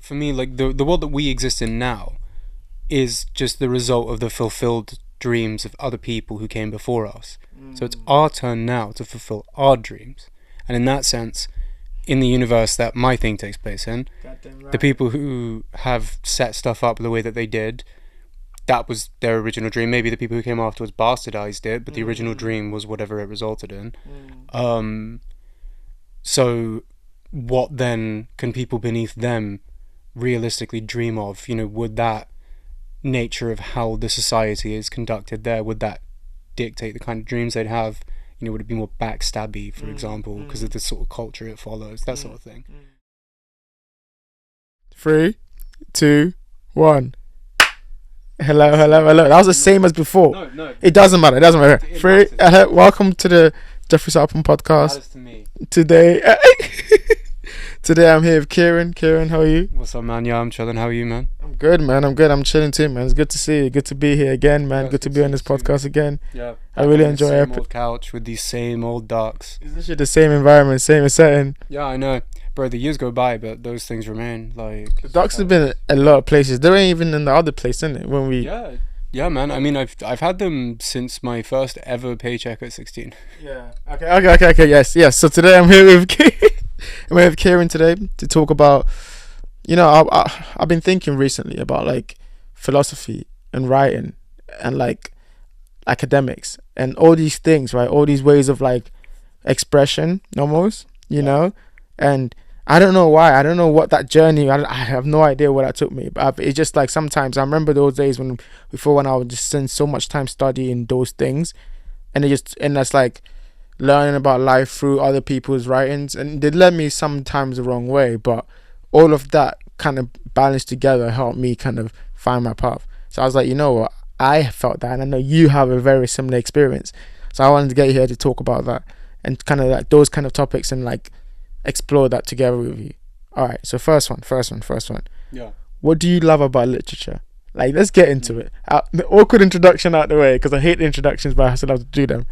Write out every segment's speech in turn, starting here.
for me, like the world that we exist in now is just the result of the fulfilled dreams of other people who came before us. So it's our turn now to fulfill our dreams. And in that sense, in the universe that my thing takes place in, Right. the people who have set stuff up the way that they did, that was their original dream. Maybe the people who came afterwards bastardized it, but the original dream was whatever it resulted in. So what then can people beneath them realistically dream of? You know, would that nature of how the society is conducted there, would that dictate the kind of dreams they'd have? You know, would it be more backstabby, for example, because of the sort of culture it follows, that sort of thing. 3, 2, 1. Hello. That was the same as before. No. It doesn't matter. It 3. matters. Welcome to the Jeoffrey Sarpong podcast. Matters to me. Today I'm here with Kieran. Kieran, how are you? What's up, man? Yeah, I'm chilling. How are you, man? I'm good, man. I'm chilling too, man. It's good to see you. Good to be here again, man. Yeah, good to be on this podcast again. Yeah. I really enjoy it. it. Same old couch with these same old ducks. It's literally the same environment, same setting. Yeah, I know. Bro, the years go by, but those things remain. Like, The ducks have been a lot of places. They ain't even in the other place, isn't it? When we Yeah, man. I mean, I've had them since my first ever paycheck at 16. Yeah. Okay. Yes. So today I'm here with I'm here with Kieran today to talk about. You know, I've been thinking recently about like philosophy and writing and like academics and all these things, right? All these ways of like expression, almost. You know, and I don't know why. I don't know what that journey. I have no idea where that took me. But it's just like sometimes I remember those days when I would just spend so much time studying those things, and that's like learning about life through other people's writings, and they led me sometimes the wrong way. But all of that kind of balanced together helped me kind of find my path. So I was like, you know what? I felt that, and I know you have a very similar experience. So I wanted to get here to talk about that and kind of like those kind of topics and like explore that together with you. All right, so first one. Yeah. What do you love about literature? Like, let's get into it. The awkward introduction out the way, because I hate the introductions, but I still have to do them.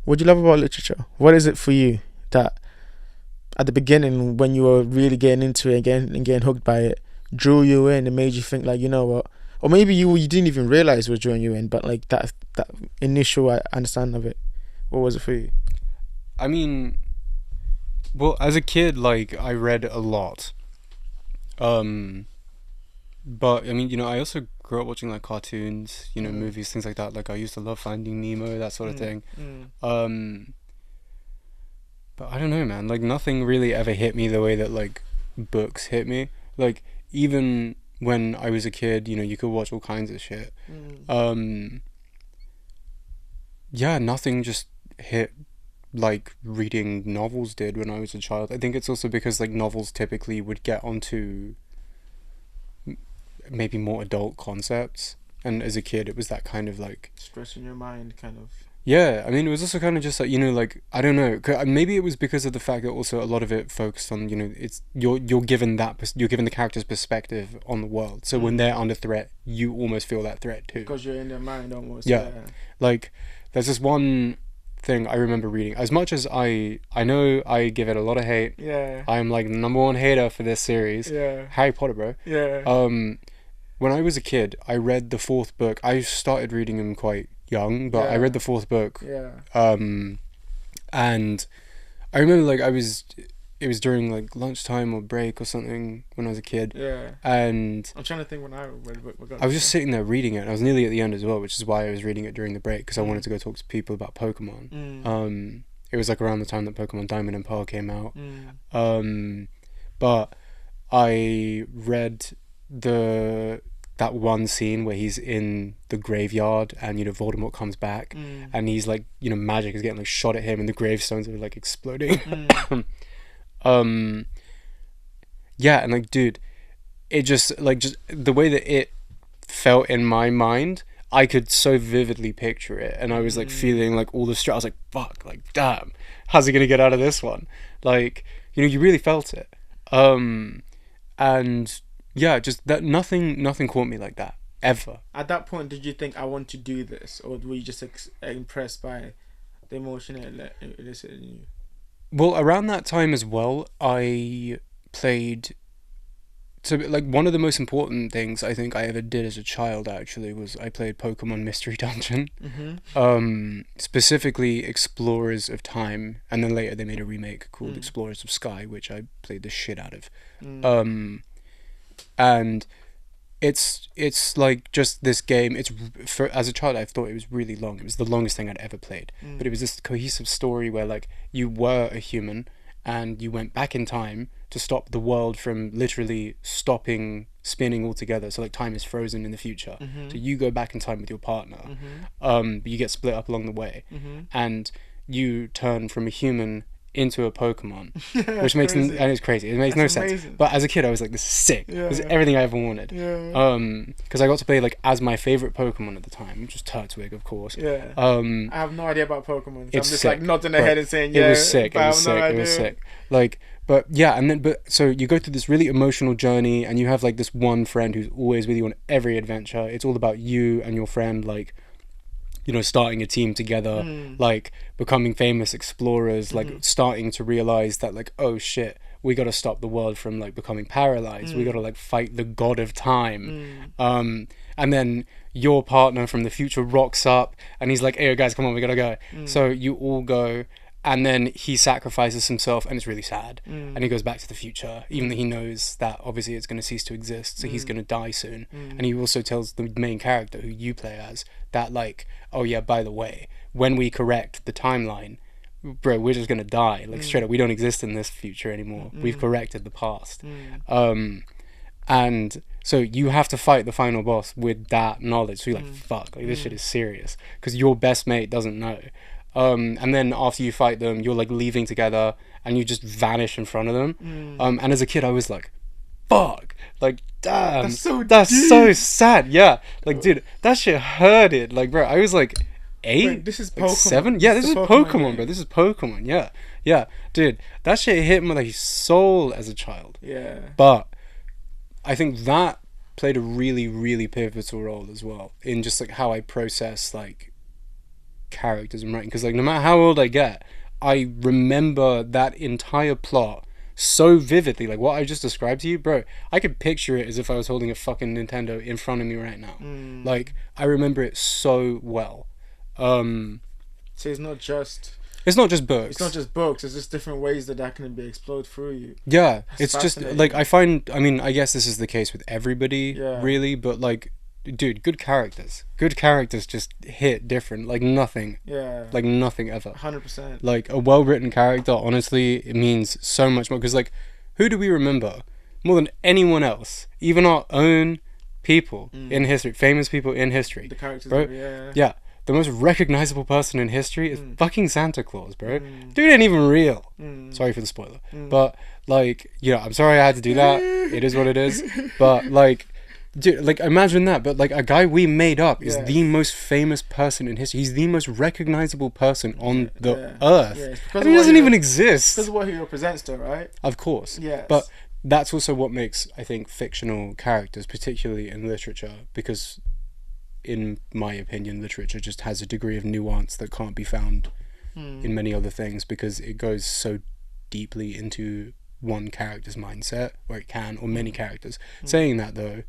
What do you love about literature? What is it for you that at the beginning, when you were really getting into it again and getting hooked by it, drew you in and made you think like, you know what? Or maybe you didn't even realize it was drawing you in, but like that initial understanding of it, what was it for you? I mean, well, as a kid, like, I read a lot. But, I mean, you know, I also grew up watching, like, cartoons, you know, movies, things like that. Like, I used to love Finding Nemo, that sort of thing. But I don't know, man. Like, nothing really ever hit me the way that, like, books hit me. Like, even when I was a kid, you know, you could watch all kinds of shit. Yeah, nothing just hit like reading novels did when I was a child. I think it's also because like novels typically would get onto maybe more adult concepts, and as a kid it was that kind of like Stress in your mind, kind of. yeah. I mean, it was also kind of just like, you know, like, I don't know, maybe it was because of the fact that also a lot of it focused on, you know, it's you're given the character's perspective on the world, so when they're under threat you almost feel that threat too, Because you're in their mind almost. Yeah. Like, there's this one thing I remember reading. As much as I know I give it a lot of hate, Yeah. I'm like the number one hater for this series. Yeah. Harry Potter, bro. Yeah. When I was a kid, I read the fourth book. I started reading them quite young, but I read the fourth book. Yeah. And I remember like it was during like lunchtime or break or something when I was a kid. Yeah. And I'm trying to think when I read it. I was just sitting there reading it, and I was nearly at the end as well, which is why I was reading it during the break, because I wanted to go talk to people about Pokemon. It was like around the time that Pokemon Diamond and Pearl came out. But I read that one scene where he's in the graveyard and, you know, Voldemort comes back and he's like, you know, magic is getting like shot at him and the gravestones are like exploding. Yeah, and like, dude, it just the way that it felt in my mind, I could so vividly picture it, and I was like feeling like all the stress. I was like, fuck, like, damn, how's he gonna get out of this one? Like, you know, you really felt it. And yeah, just that nothing caught me like that ever. At that point, did you think I want to do this, or were you just impressed by the emotion it elicited in you? Well, around that time as well, I played. So, like, one of the most important things I think I ever did as a child, actually, was I played Pokemon Mystery Dungeon. Specifically Explorers of Time, and then later they made a remake called Explorers of Sky, which I played the shit out of. And it's like just this game. As a child, I thought it was really long. It was the longest thing I'd ever played. But it was this cohesive story where, like, you were a human and you went back in time to stop the world from literally stopping spinning altogether. So, like, time is frozen in the future. So you go back in time with your partner, but you get split up along the way, and you turn from a human into a Pokemon, which makes and it's crazy. It makes no sense. But as a kid, I was like, "This is sick. This is everything I ever wanted." Because I got to play, like, as my favorite Pokemon at the time, which was Turtwig, of course. I have no idea about Pokemon. So I'm just sick, like nodding my head and saying, "Yeah." It was sick. It was sick. It was sick. Like, but yeah, and then so you go through this really emotional journey, and you have, like, this one friend who's always with you on every adventure. It's all about you and your friend, like, you know, starting a team together, like, becoming famous explorers, like, starting to realize that, like, oh shit, we got to stop the world from, like, becoming paralyzed. We got to, like, fight the god of time. And then your partner from the future rocks up and he's like, hey guys, come on, we gotta go. So you all go, and then he sacrifices himself, and it's really sad. And he goes back to the future, even though he knows that obviously it's going to cease to exist, so he's going to die soon. And he also tells the main character, who you play as, that, like, oh yeah, by the way, when we correct the timeline, bro, we're just going to die. Like, straight up, we don't exist in this future anymore. We've corrected the past. And so you have to fight the final boss with that knowledge. So you're like, fuck, like, this shit is serious. Because your best mate doesn't know. And then after you fight them, you're, like, leaving together, and you just vanish in front of them. And as a kid, I was like, fuck, like, damn, that's so sad. Yeah, like, dude, that shit hurted. Like, bro, I was like 8. Wait, this is like Pokemon. 7. Yeah, this is Pokemon, bro. This is Pokemon. Yeah, dude, that shit hit my soul as a child. Yeah. But I think that played a really, really pivotal role as well in just, like, how I process, like, characters and writing. Because, like, no matter how old I get, I remember that entire plot so vividly. Like, what I just described to you, bro, I could picture it as if I was holding a fucking Nintendo in front of me right now. Like, I remember it so well. So it's not just books. It's not just books. It's just different ways that can be explored through you. Yeah, That's it's just, like, I mean, I guess this is the case with everybody, really, but, like, dude, good characters just hit different, like nothing. Like nothing ever. 100%. Like, a well-written character, honestly, it means so much more. Because, like, who do we remember more than anyone else, even our own people in history, famous people in history? The characters, bro. Yeah, the most recognizable person in history is fucking Santa Claus, bro. Dude ain't even real. Sorry for the spoiler, but, like, you know, I'm sorry I had to do that. It is what it is. But, like, dude, like, imagine that. But, like, a guy we made up is the most famous person in history. He's the most recognizable person on the earth. And he doesn't even exist. Because of what he represents to, right? Of course. Yes. But that's also what makes, I think, fictional characters, particularly in literature, because, in my opinion, literature just has a degree of nuance that can't be found in many other things, because it goes so deeply into one character's mindset, or it can, or many characters. Saying that, though,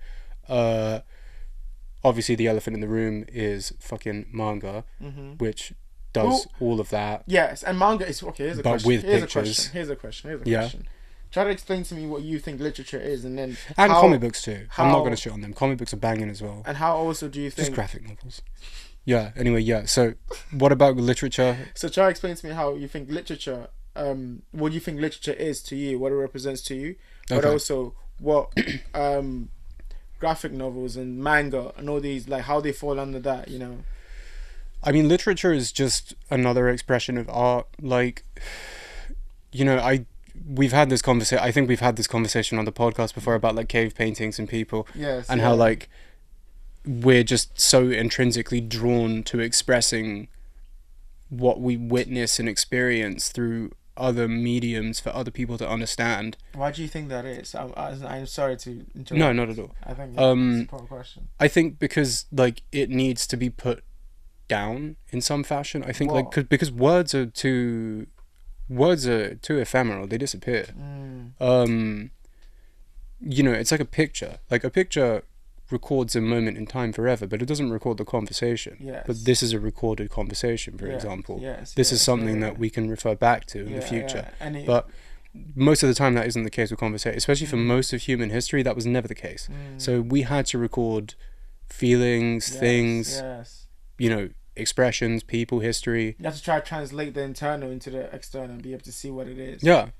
obviously the elephant in the room is fucking manga, which does all of that. Yes, and manga is okay. Here's a but question. with pictures. Here's a question. Try to explain to me what you think literature is, and then and comic books too. I'm not gonna shit on them. Comic books are banging as well. And how also do you think just graphic novels? Yeah. Anyway, yeah. So, what about literature? So try to explain to me how you think literature. What you think literature is to you, what it represents to you, but also what graphic novels and manga and all these, like, how they fall under that, you know. I mean, literature is just another expression of art. Like, you know, we've had this conversation. I think we've had this conversation on the podcast before about, like, cave paintings and people. Yes. And how, like, we're just so intrinsically drawn to expressing what we witness and experience through other mediums for other people to understand. Why do you think that is? I'm sorry to interrupt. No, not at all. I think that's a proper question. I think because, like, it needs to be put down in some fashion. I think, like, because words are too ephemeral. They disappear. You know, it's like a picture. Like a picture records a moment in time forever, but it doesn't record the conversation. Yes. But this is a recorded conversation, for example. Yes. This is something that we can refer back to in the future. But most of the time that isn't the case with conversation, especially for most of human history. That was never the case. So we had to record feelings, things, you know, expressions, people, history. You have to try to translate the internal into the external and be able to see what it is. Yeah,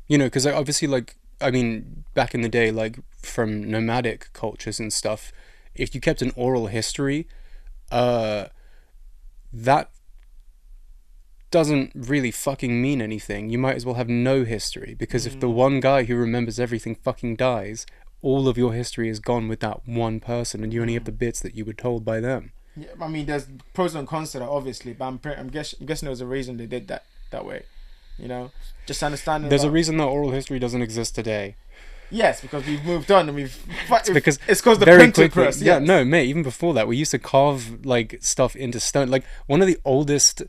you know, because obviously, like, I mean, back in the day, like from nomadic cultures and stuff, if you kept an oral history, that doesn't really fucking mean anything. You might as well have no history, because if the one guy who remembers everything fucking dies, all of your history is gone with that one person, and you only have the bits that you were told by them. Yeah, I mean, there's pros and cons to that, obviously, but I'm guessing there was a reason they did that way. You know, just understanding. There's a reason that oral history doesn't exist today. Yes, because we've moved on and it's because the very printing quickly. press. Yeah, no, mate. Even before that, we used to carve like stuff into stone. Like one of the oldest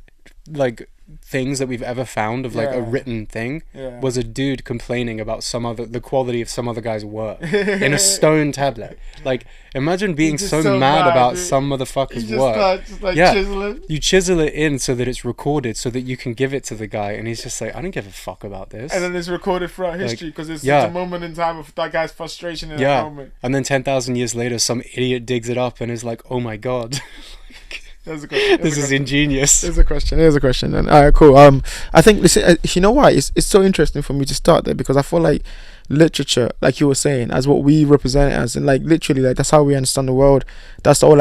like things that we've ever found of like a written thing was a dude complaining about the quality of some other guy's work in a stone tablet. Like imagine being so mad about some motherfucker's work. Chiseling. You chisel it in so that it's recorded, so that you can give it to the guy, and he's just like, I don't give a fuck about this. And then it's recorded throughout history because it's a moment in time of that guy's frustration in that moment. And then 10,000 years later, some idiot digs it up and is like, oh my god. There's a question. This is ingenious. Here's a question. And all right, cool. I think listen, you know why it's so interesting for me to start there, because I feel like literature, like you were saying, as what we represent it as, and like literally, like that's how we understand the world. That's all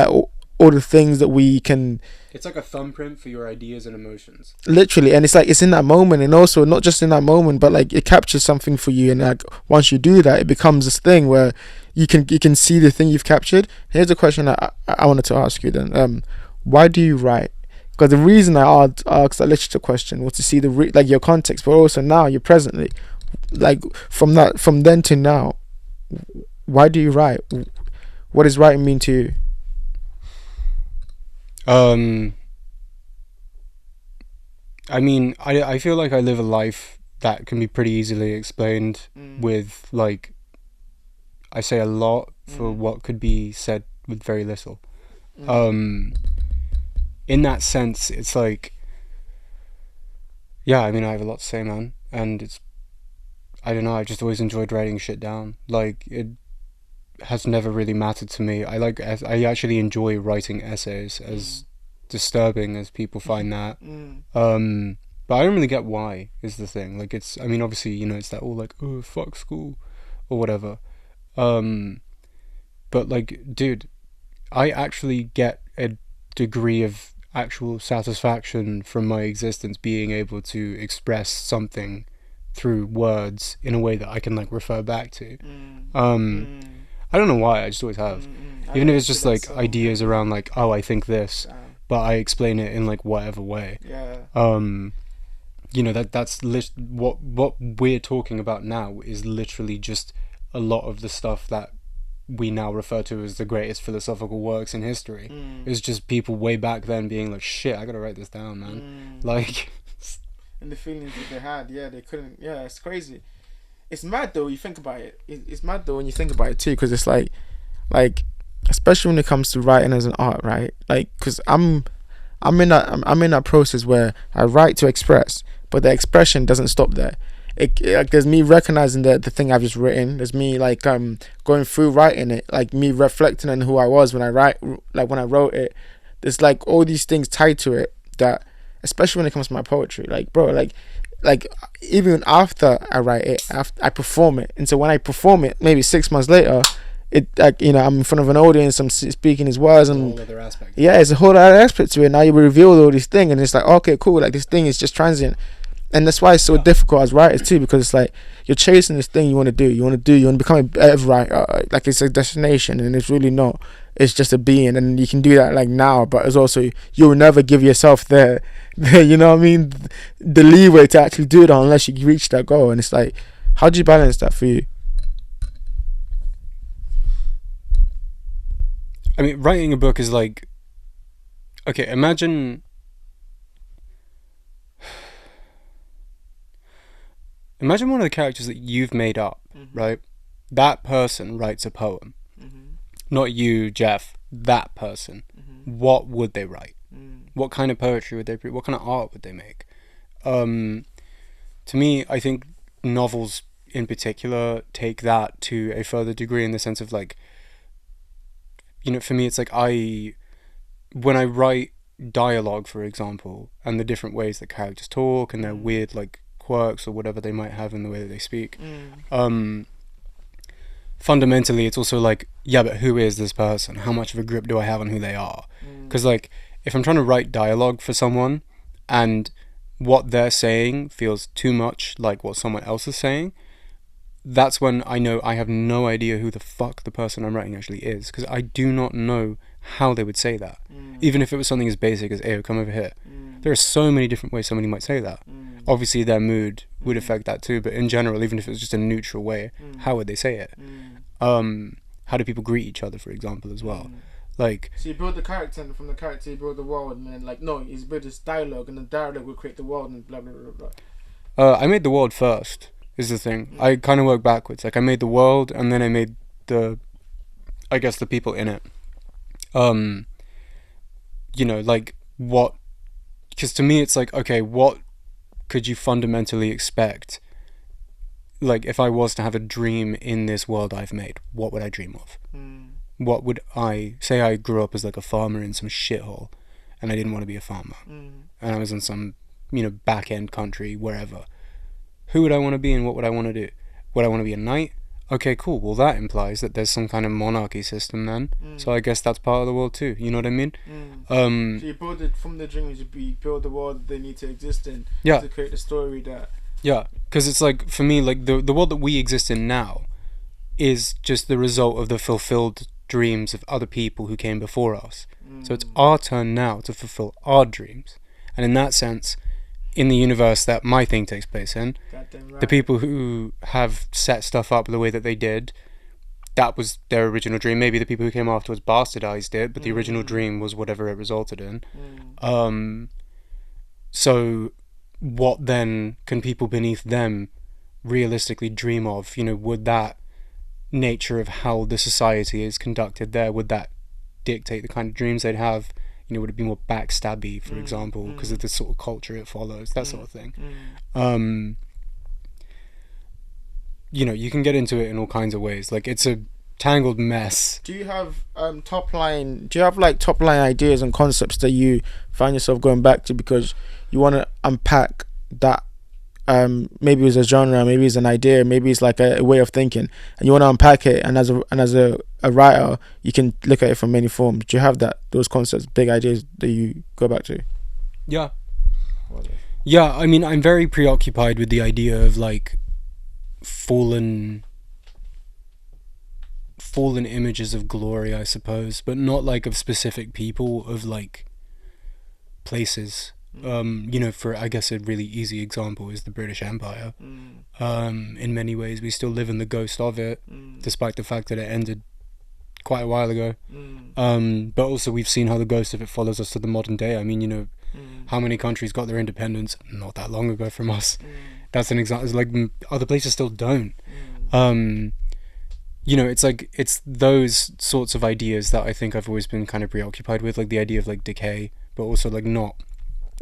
the things that we can. It's like a thumbprint for your ideas and emotions. Literally, and it's like it's in that moment, and also not just in that moment, but like it captures something for you, and like once you do that, it becomes this thing where you can see the thing you've captured. Here's a question I wanted to ask you then. Why do you write? Because the reason I asked that literature question was to see like your context, but also now you're presently, like from then to now. Why do you write? What does writing mean to you? I mean, I feel like I live a life that can be pretty easily explained with like, I say a lot for what could be said with very little. In that sense, it's like, yeah, I mean, I have a lot to say, man, and I don't know, I just always enjoyed writing shit down. Like, it has never really mattered to me. I actually enjoy writing essays, as disturbing as people find that. But I don't really get why, is the thing. Like, I mean, obviously, you know, it's that all like, oh, fuck school, or whatever. But like, dude, I actually get a degree of actual satisfaction from my existence being able to express something through words in a way that I can like refer back to. I don't know why, I just always have. Even if it's just like ideas around like, oh, I think this, but I explain it in like whatever way. You know, that's what we're talking about now is literally just a lot of the stuff that we now refer to as the greatest philosophical works in history. It's just people way back then being like, shit, I gotta write this down, man. Like, and the feelings that they had, they couldn't. It's crazy. It's mad though. You think about it. It's mad though when you think about it too, because it's like, especially when it comes to writing as an art, right? Like, because I'm in that process where I write to express, but the expression doesn't stop there. Like there's me recognizing the thing I've just written. There's me like going through writing it, like me reflecting on who I was when I wrote it. There's like all these things tied to it that, especially when it comes to my poetry, like bro, like even after I write it, after I perform it, and so when I perform it, maybe 6 months later, it like, you know, I'm in front of an audience, I'm speaking his words, and it's a whole other aspect. It's a whole other aspect to it. Now you reveal all these things, and it's like, okay, cool, like this thing is just transient. And that's why it's so difficult as writers too, because it's like you're chasing this thing you want to do, you want to become a better writer, like it's a destination, and it's really not. It's just a being, and you can do that like now, but it's also you'll never give yourself the you know what I mean, the leeway to actually do it unless you reach that goal. And it's like, how do you balance that for you? I mean, writing a book is like, okay, imagine imagine one of the characters that you've made up, right? That person writes a poem. Not you, Jeff. That person. What would they write? What kind of poetry would they? What kind of art would they make? To me, I think novels in particular take that to a further degree, in the sense of like, for me, it's like when I write dialogue, for example, and the different ways that characters talk and their weird like quirks or whatever they might have in the way that they speak, fundamentally it's also like, yeah, but who is this person? How much of a grip do I have on who they are? Because like, if I'm trying to write dialogue for someone and what they're saying feels too much like what someone else is saying, that's when I know I have no idea who the fuck the person I'm writing actually is, because I do not know how they would say that. Even if it was something as basic as, "Ayo, come over here." There are so many different ways somebody might say that. Obviously their mood would affect that too, but in general, even if it was just a neutral way, how would they say it? How do people greet each other, for example, as well? Like, so you build the character, and from the character you build the world, and then like, no, you build this dialogue, and the dialogue will create the world, and blah blah blah blah. I made the world first, is the thing. I kind of work backwards. Like, I made the world, and then I made the people in it. Like, what? Because to me, it's like, okay, what could you fundamentally expect? Like, if I was to have a dream in this world I've made, what would I dream of? What would I say? I grew up as like a farmer in some shithole, and I didn't want to be a farmer, and I was in some back end country, wherever. Who would I want to be, and what would I want to do? Would I want to be a knight? Okay, cool. Well, that implies that there's some kind of monarchy system then. So I guess that's part of the world too. You know what I mean? So you build it from the dreams. You build the world they need to exist in. Yeah. To create the story that. Yeah, because it's like, for me, like the world that we exist in now is just the result of the fulfilled dreams of other people who came before us. So it's our turn now to fulfill our dreams. And in that sense, in the universe that my thing takes place in, Right. the people who have set stuff up the way that they did, that was their original dream. Maybe the people who came afterwards bastardized it, but the original dream was whatever it resulted in. So what then can people beneath them realistically dream of? Would that nature of how the society is conducted there, would that dictate the kind of dreams they'd have? Would it be more backstabby, for example, because of the sort of culture it follows, that sort of thing? You can get into it in all kinds of ways. Like, it's a tangled mess. Do you have top line ideas and concepts that you find yourself going back to because you want to unpack that? Maybe it's a genre, maybe it's an idea, maybe it's like a way of thinking, and you want to unpack it. And as a writer, you can look at it from many forms. Do you have those concepts, big ideas that you go back to? Yeah. Yeah. I mean, I'm very preoccupied with the idea of like fallen images of glory, I suppose, but not like of specific people, of like places. For, I guess, a really easy example is the British Empire. In many ways we still live in the ghost of it, despite the fact that it ended quite a while ago. But also we've seen how the ghost of it follows us to the modern day. I mean, how many countries got their independence not that long ago from us? That's an example. It's like other places still don't. It's like, it's those sorts of ideas that I think I've always been kind of preoccupied with, like the idea of like decay, but also like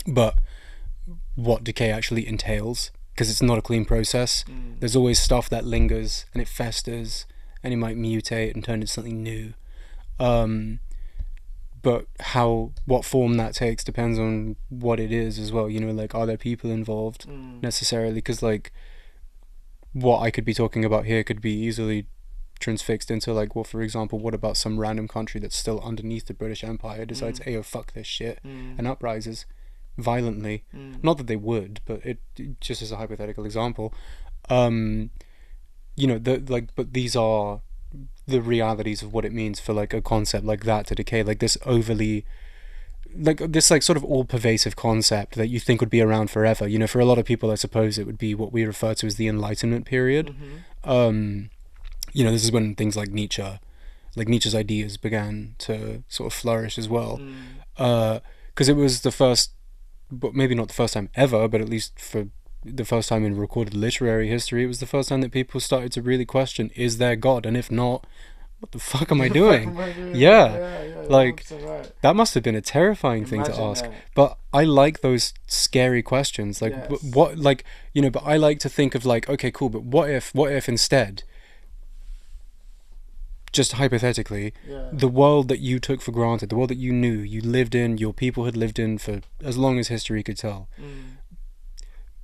but what decay actually entails, because it's not a clean process. There's always stuff that lingers and it festers and it might mutate and turn into something new. But what form that takes depends on what it is as well. Like, are there people involved necessarily? Because like, what I could be talking about here could be easily transfixed into like, well, for example, what about some random country that's still underneath the British Empire decides, hey, fuck this shit, and uprises violently? Not that they would, but it just as a hypothetical example. But these are the realities of what it means for like a concept like that to decay, like this overly, like this like sort of all-pervasive concept that you think would be around forever. For a lot of people, I suppose it would be what we refer to as the Enlightenment period. This is when things like Nietzsche's ideas began to sort of flourish as well, because it was the first, but maybe not the first time ever, but at least for the first time in recorded literary history, it was the first time that people started to really question, is there God? And if not, what the fuck am I doing? Yeah, like, right. that must have been a terrifying thing to Imagine ask. that. But I like those scary questions. Like, Yes. what, like, you know, but I like to think of, like, okay, cool, but what if instead, just hypothetically, Yeah. the world that you took for granted, the world that you knew, you lived in, your people had lived in for as long as history could tell.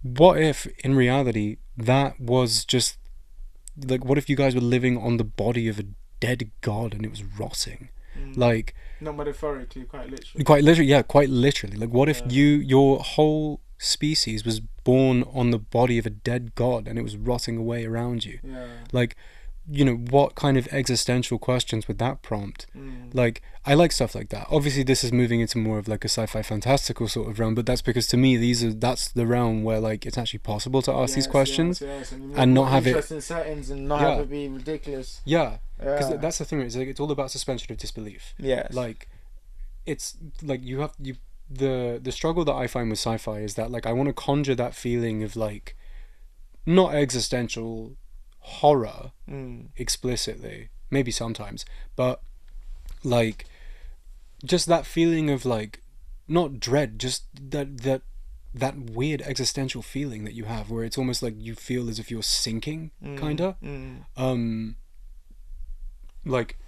What if, in reality, that was just, like, what if you guys were living on the body of a dead god and it was rotting? Like, not metaphorically, quite literally. Quite literally. Like, what if your whole species was born on the body of a dead god and it was rotting away around you? Yeah. Like, you know, what kind of existential questions would that prompt? Like, I like stuff like that. Obviously, this is moving into more of like a sci-fi fantastical sort of realm, but that's because to me, that's the realm where, like, it's actually possible to ask these questions and not have it interesting settings and not have it be ridiculous. Yeah, because that's the thing. It's like, it's all about suspension of disbelief. Yes. Like, it's like the struggle that I find with sci-fi is that, like, I want to conjure that feeling of, like, not existential horror explicitly, maybe sometimes, but, like, just that feeling of, like, not dread, just that weird existential feeling that you have where it's almost like you feel as if you're sinking, kinda. Like,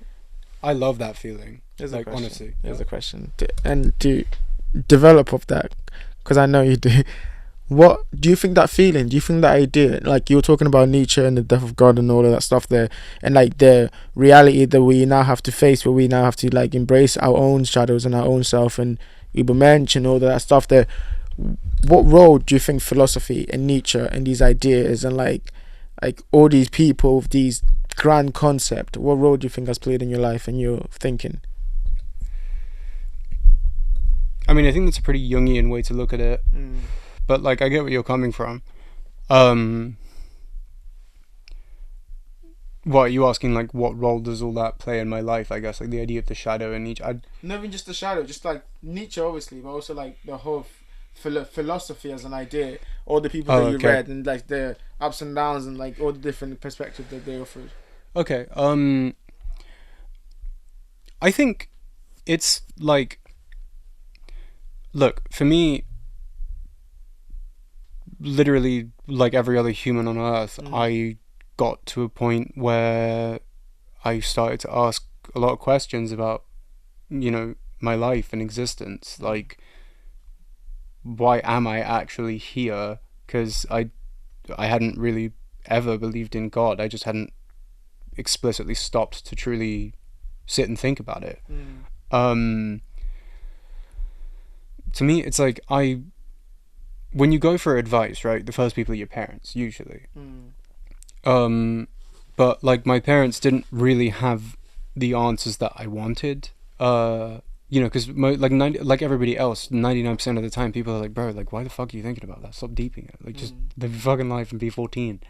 I love that feeling. Like, honestly, here's a question, and to develop of that, because I know you do. What do you think that feeling? Do you think that idea, like you were talking about Nietzsche and the death of God and all of that stuff there, and like the reality that we now have to face, where we now have to, like, embrace our own shadows and our own self and Übermensch and all that stuff there. What role do you think philosophy and Nietzsche and these ideas and like all these people with these grand concept, what role do you think has played in your life and your thinking? I mean, I think that's a pretty Jungian way to look at it. But, like, I get where you're coming from. What are you asking? Like, what role does all that play in my life? I guess, like, the idea of the shadow and Nietzsche. Not even just the shadow, just like Nietzsche, obviously, but also like the whole philosophy as an idea, all the people that you read, and like the ups and downs, and like all the different perspectives that they offered. Okay. I think it's like, look, for me, literally, like every other human on earth, I got to a point where I started to ask a lot of questions about, you know, my life and existence. Like, why am I actually here? Because I hadn't really ever believed in God. I just hadn't explicitly stopped to truly sit and think about it. To me, it's like, when you go for advice, right, the first people are your parents, usually. But, like, my parents didn't really have the answers that I wanted. You know, because, like everybody else, 99% of the time, people are like, bro, like, why the fuck are you thinking about that? Stop deeping it. Like, just live your fucking life and be 14.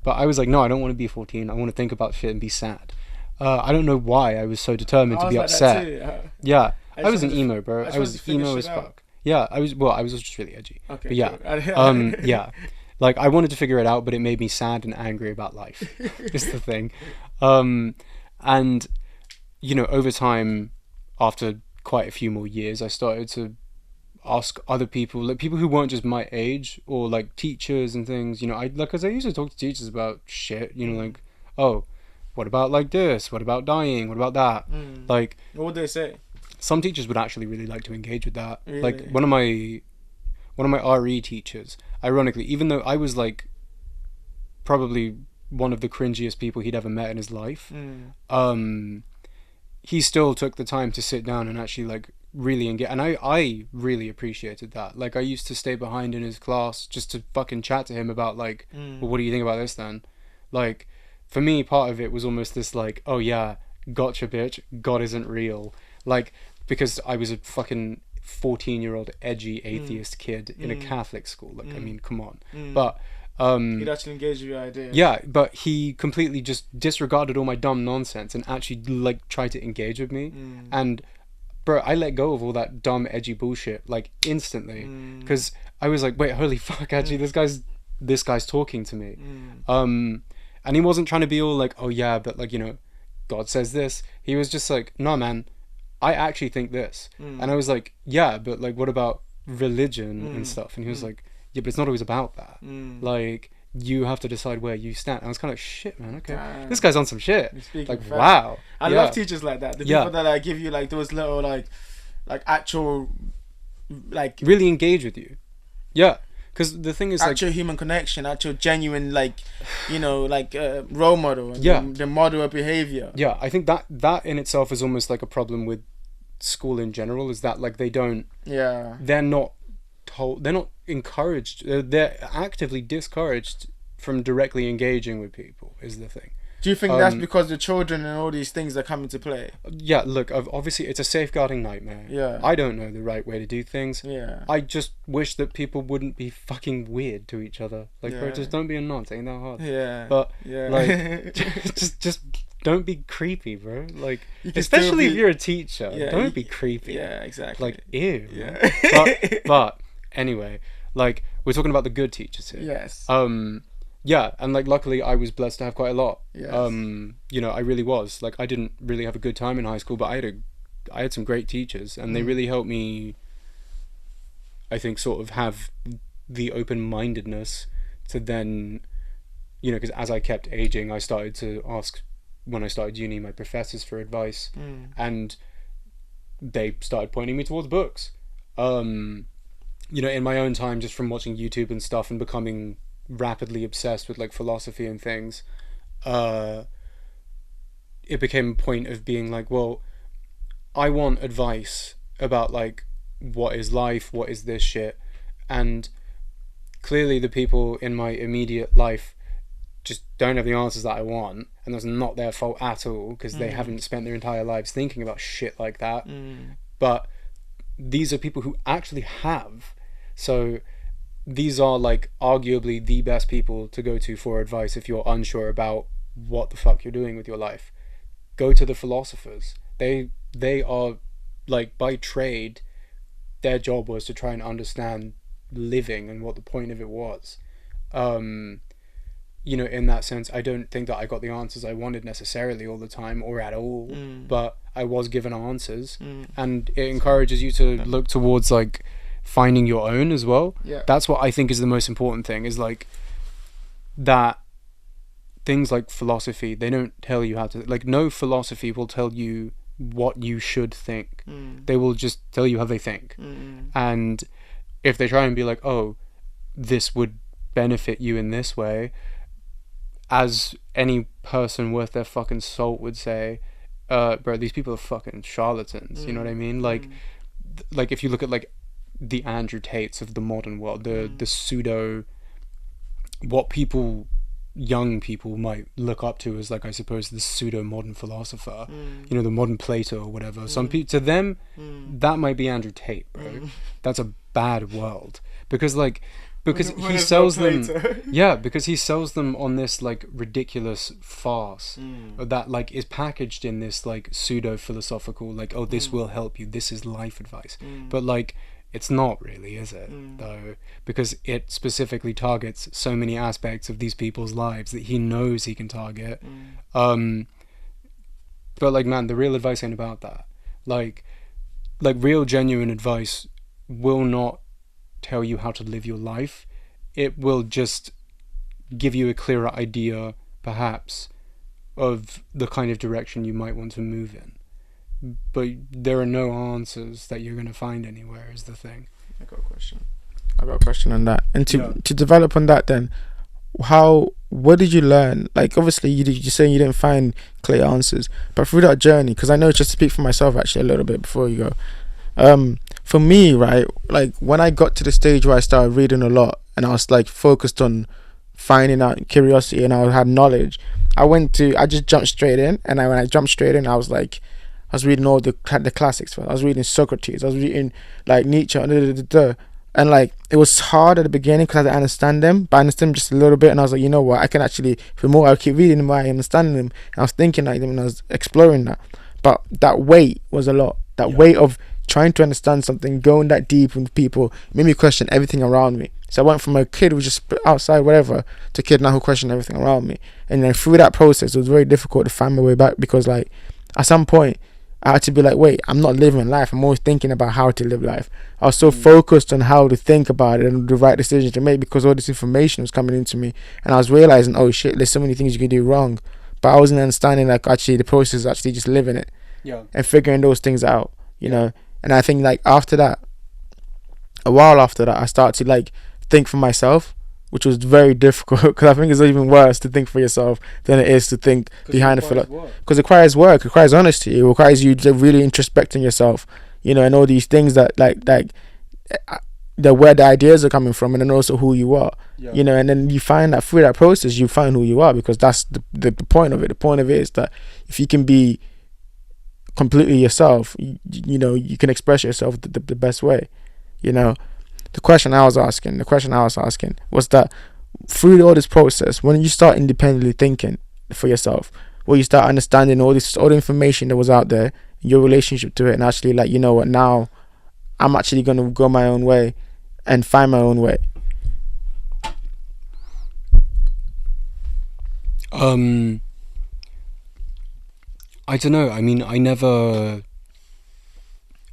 But I was like, no, I don't want to be 14. I want to think about shit and be sad. I don't know why I was so determined to be upset. Yeah, I was an emo, bro. I was emo as fuck. Yeah, I was just really edgy. Okay, but yeah, yeah, like, I wanted to figure it out, but it made me sad and angry about life. Is the thing. And, you know, over time, after quite a few more years, I started to ask other people, like people who weren't just my age, or like teachers and things. You know, because I used to talk to teachers about shit. You know, like, oh, what about like this? What about dying? What about that? Like, what would they say? Some teachers would actually really like to engage with that. Really? Like, one of my RE teachers, ironically, even though I was like probably one of the cringiest people he'd ever met in his life, he still took the time to sit down and actually, like, really engage. And I really appreciated that. Like, I used to stay behind in his class just to fucking chat to him about, like, well, what do you think about this then? Like, for me, part of it was almost this, like, oh yeah, gotcha, bitch, God isn't real. Like, because I was a fucking 14-year-old edgy atheist kid in a Catholic school. Like, I mean, come on. But he'd actually engage with your idea. Yeah, but he completely just disregarded all my dumb nonsense and actually, like, tried to engage with me. And bro, I let go of all that dumb, edgy bullshit like instantly, because I was like, wait, holy fuck, actually, this guy's talking to me. And he wasn't trying to be all like, oh yeah, but like, you know, God says this. He was just like, no, man, I actually think this. And I was like, yeah, but like, what about religion and stuff? And he was like, yeah, but it's not always about that. Like, you have to decide where you stand. And I was kind of like, shit, man, okay, this guy's on some shit. Like, wow. I love teachers like that. The people that like give you like those little like actual like really engage with you. Yeah. Because the thing is, actual like, human connection, actual genuine, like, you know, like role model, and yeah, the model of behavior. Yeah, I think that in itself is almost like a problem with school in general. Is that like they're not told, they're not encouraged, they're actively discouraged from directly engaging with people. Is the thing. Do you think that's because the children and all these things are coming to play? Yeah, look, obviously it's a safeguarding nightmare. Yeah. I don't know the right way to do things. Yeah. I just wish that people wouldn't be fucking weird to each other. Like, bro, just don't be a nonce, ain't that hard. Yeah. But, like, just don't be creepy, bro. Like, especially if you're a teacher, don't be creepy. Yeah, exactly. Like, ew. Yeah. But, anyway, like, we're talking about the good teachers here. Yes. Yeah, and like luckily I was blessed to have quite a lot. Yes. You know, I really was. Like, I didn't really have a good time in high school, but I had some great teachers, and they really helped me, I think, sort of have the open-mindedness to then, you know, because as I kept aging, I started to ask, when I started uni, my professors for advice, and they started pointing me towards books. You know, in my own time, just from watching YouTube and stuff and becoming rapidly obsessed with like philosophy and things, it became a point of being like, well, I want advice about like what is life, what is this shit, and clearly the people in my immediate life just don't have the answers that I want, and that's not their fault at all, because they haven't spent their entire lives thinking about shit like that. But these are people who actually have, so these are like arguably the best people to go to for advice if you're unsure about what the fuck you're doing with your life. Go to the philosophers. They are like, by trade, their job was to try and understand living and what the point of it was. You know, in that sense, I don't think that I got the answers I wanted necessarily all the time or at all, but I was given answers, and it encourages you to look towards like finding your own as well. Yeah. That's what I think is the most important thing, is like that things like philosophy, they don't tell you how to, like, no philosophy will tell you what you should think. They will just tell you how they think. And if they try and be like, oh, this would benefit you in this way, as any person worth their fucking salt would say, bro, these people are fucking charlatans. You know what I mean? Like if you look at like the Andrew Tates of the modern world, the pseudo, what young people might look up to as like, I suppose, the pseudo modern philosopher, you know, the modern Plato or whatever. Some people, to them, that might be Andrew Tate, bro. That's a bad world, because he sells them because he sells them on this like ridiculous farce that like is packaged in this like pseudo philosophical, like, oh, this will help you, this is life advice, but like, it's not really, is it? Though, because it specifically targets so many aspects of these people's lives that he knows he can target. But like, man, the real advice ain't about that. Like real genuine advice will not tell you how to live your life. It will just give you a clearer idea, perhaps, of the kind of direction you might want to move in. But there are no answers that you're going to find anywhere, is the thing. I got a question on that. And to develop on that then, what did you learn? Like, obviously you're saying you didn't find clear answers, but through that journey, because I know, just to speak for myself actually a little bit before you go, for me, right, like when I got to the stage where I started reading a lot and I was like focused on finding out curiosity and I had knowledge, I just jumped straight in, and when I jumped straight in, I was reading all the classics. I was reading Socrates. I was reading like Nietzsche. And like, it was hard at the beginning because I didn't understand them, but I understand them just a little bit. And I was like, you know what? I can actually, the more I keep reading them, I understand them. And I was thinking like them, and I was exploring that. But that weight was a lot. That weight of trying to understand something, going that deep with people, made me question everything around me. So I went from a kid who was just outside, whatever, to a kid now who questioned everything around me. And then through that process, it was very difficult to find my way back, because like at some point I had to be like, wait, I'm not living life. I'm always thinking about how to live life. I was so focused on how to think about it and the right decision to make, because all this information was coming into me, and I was realizing, oh shit, there's so many things you can do wrong. But I wasn't understanding like actually the process is actually just living it, and figuring those things out, you know. And I think like after that, a while after that, I started to like think for myself, which was very difficult, because I think it's even worse to think for yourself than it is to think behind the philosophy, because it requires work, it requires honesty, it requires you to really introspecting yourself, you know, and all these things that like the where the ideas are coming from, and then also who you are, you know. And then you find that through that process you find who you are, because that's the point of it. The point of it is that if you can be completely yourself, you know, you can express yourself the best way, you know. The question I was asking was that through all this process, when you start independently thinking for yourself, where you start understanding all the information that was out there, your relationship to it, and actually like, you know what, now I'm actually going to go my own way and find my own way. I don't know. I mean, I never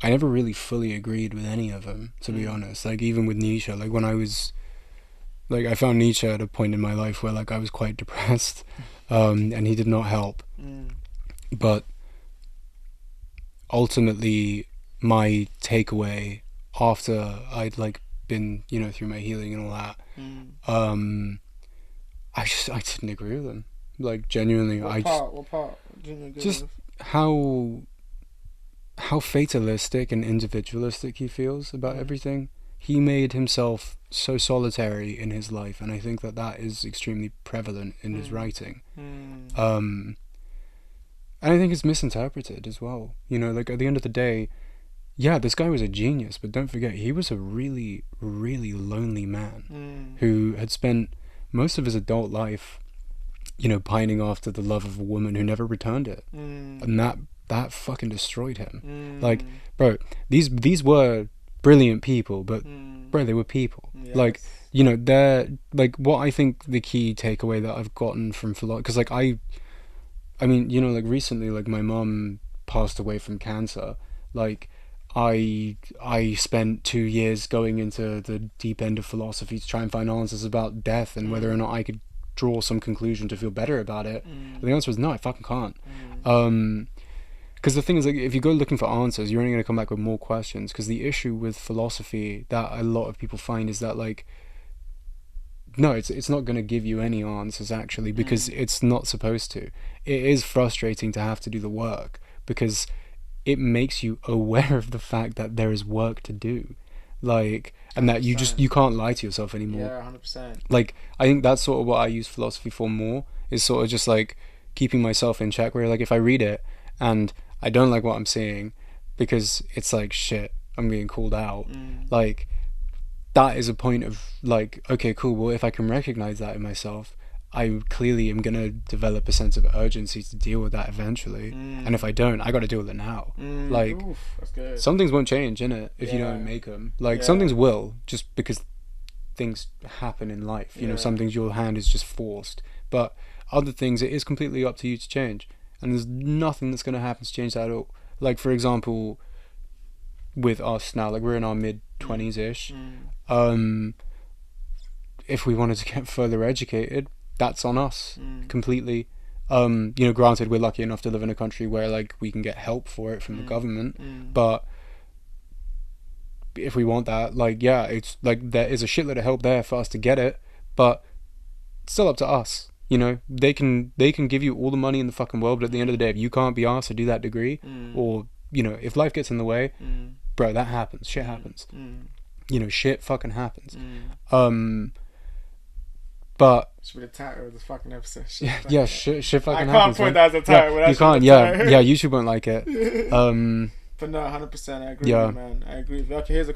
really fully agreed with any of them, to be honest. Like, even with Nietzsche, like when I was, like, I found Nietzsche at a point in my life where like I was quite depressed, and he did not help. But ultimately, my takeaway after I'd like been, you know, through my healing and all that, I didn't agree with him. Like, genuinely, What part? Just how fatalistic and individualistic he feels about everything. He made himself so solitary in his life, and I think that is extremely prevalent in his writing. And I think it's misinterpreted as well. You know, like at the end of the day, yeah, this guy was a genius, but don't forget, he was a really, really lonely man who had spent most of his adult life, you know, pining after the love of a woman who never returned it. And that fucking destroyed him. Like, bro, these were brilliant people, but bro, they were people. Like, you know, they're like, what I think the key takeaway that I've gotten from philosophy, because like I mean, you know, like recently, like my mom passed away from cancer. Like I spent 2 years going into the deep end of philosophy to try and find answers about death and whether or not I could draw some conclusion to feel better about it. And the answer was no, I fucking can't. Because the thing is, like, if you go looking for answers, you're only going to come back with more questions. Because the issue with philosophy that a lot of people find is that, like, no, it's not going to give you any answers, actually, because it's not supposed to. It is frustrating to have to do the work, because it makes you aware of the fact that there is work to do. Like, and that you can't lie to yourself anymore. Yeah, 100%. Like, I think that's sort of what I use philosophy for more, is sort of just like keeping myself in check, where like if I read it and I don't like what I'm seeing because it's like, shit, I'm being called out, like that is a point of like, okay, cool, well, if I can recognize that in myself, I clearly am gonna develop a sense of urgency to deal with that eventually. And if I don't, I gotta deal with it now. Like, that's good. Some things won't change, innit, if you don't make them. Like, some things will, just because things happen in life. You know, some things your hand is just forced. But other things, it is completely up to you to change. And there's nothing that's gonna happen to change that at all. Like, for example, with us now, like, we're in our mid-20s-ish. If we wanted to get further educated, that's on us completely. You know, granted, we're lucky enough to live in a country where like we can get help for it from the government, but if we want that, like, yeah, it's like there is a shitload of help there for us to get it, but it's still up to us. You know, they can give you all the money in the fucking world, but at the end of the day, if you can't be asked to do that degree, or, you know, if life gets in the way, bro, that happens. Shit happens. You know, shit fucking happens. But it's the title of this fucking episode. Shit fucking happens. I can't put that as a title. You can't. Yeah, YouTube won't like it. But no, 100%, I agree with you, man. I agree with you. Okay, here's a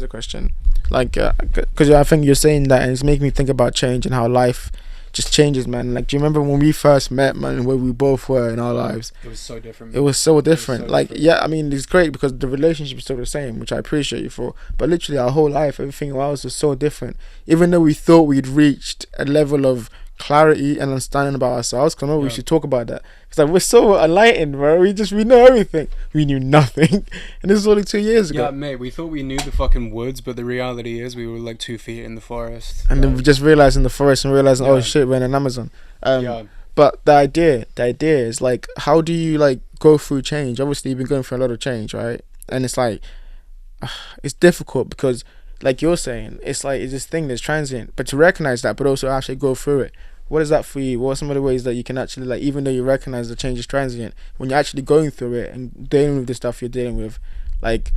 question. Like, because I think you're saying that, and it's making me think about change and how life just changes, man. Like, do you remember when we first met, man, where we both were in our lives? It was so different. It was so different. so Like, different. yeah, I mean, it's great because the relationship is still the same, which I appreciate you for. But literally, our whole life, everything else was so different. Even though we thought we'd reached a level of clarity and understanding about ourselves, because I know we should talk about that. It's like, we're so enlightened, bro. We know everything. We knew nothing. And this was only 2 years ago. Yeah, mate, we thought we knew the fucking woods, but the reality is we were like 2 feet in the forest. And then we just realized in the forest and realizing, Yeah. oh shit, we're in an Amazon. Yeah. But the idea is like, how do you like go through change? Obviously, you've been going through a lot of change, right? And it's like, it's difficult because, like you're saying, it's like it's this thing that's transient. But to recognize that, but also actually go through it. What is that for you? What are some of the ways that you can actually, like, even though you recognize the change is transient, when you're actually going through it and dealing with the stuff you're dealing with, like,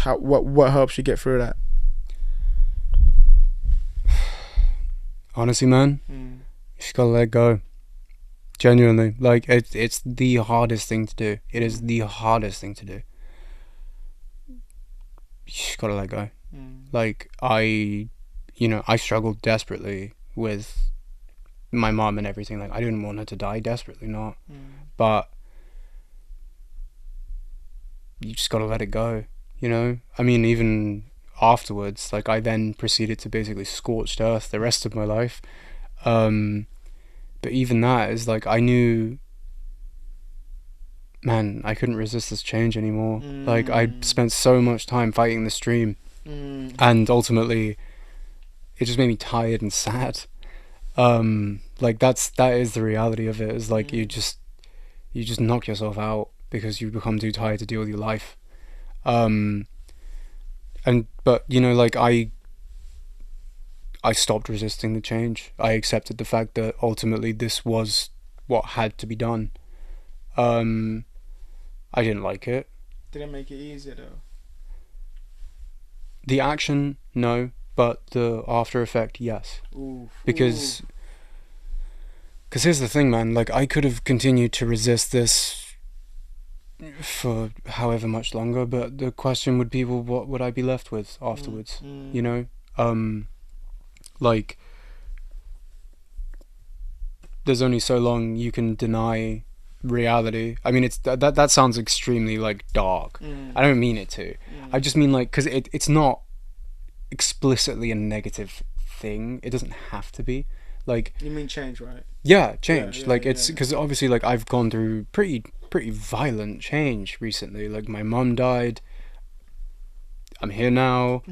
what helps you get through that? Honestly, man, you just gotta let go. Genuinely, like, it's the hardest thing to do. It is the hardest thing to do. You just gotta let go. Like, I struggled desperately with my mom and everything. Like, I didn't want her to die, desperately not. But you just gotta let it go, you know? I mean, even afterwards, like, I then proceeded to basically scorched earth the rest of my life. But even that is like, I knew, man, I couldn't resist this change anymore. Like, I spent so much time fighting this dream, and ultimately it just made me tired and sad. Like, that is the reality of it, is like, you just knock yourself out because you become too tired to deal with your life. But you know, like, I stopped resisting the change. I accepted the fact that ultimately this was what had to be done. I didn't like it. Did it make it easier though? The action, no, but the after effect, yes. Because here's the thing, man. Like, I could have continued to resist this for however much longer, but the question would be, well, what would I be left with afterwards? You know? Like, there's only so long you can deny reality. I mean, it's that sounds extremely, like, dark. I don't mean it to. I just mean, like, because it's not explicitly a negative thing. It doesn't have to be. Like, you mean change, right? Yeah, change. Like, it's because obviously, like, I've gone through pretty violent change recently. Like, my mum died. I'm here now.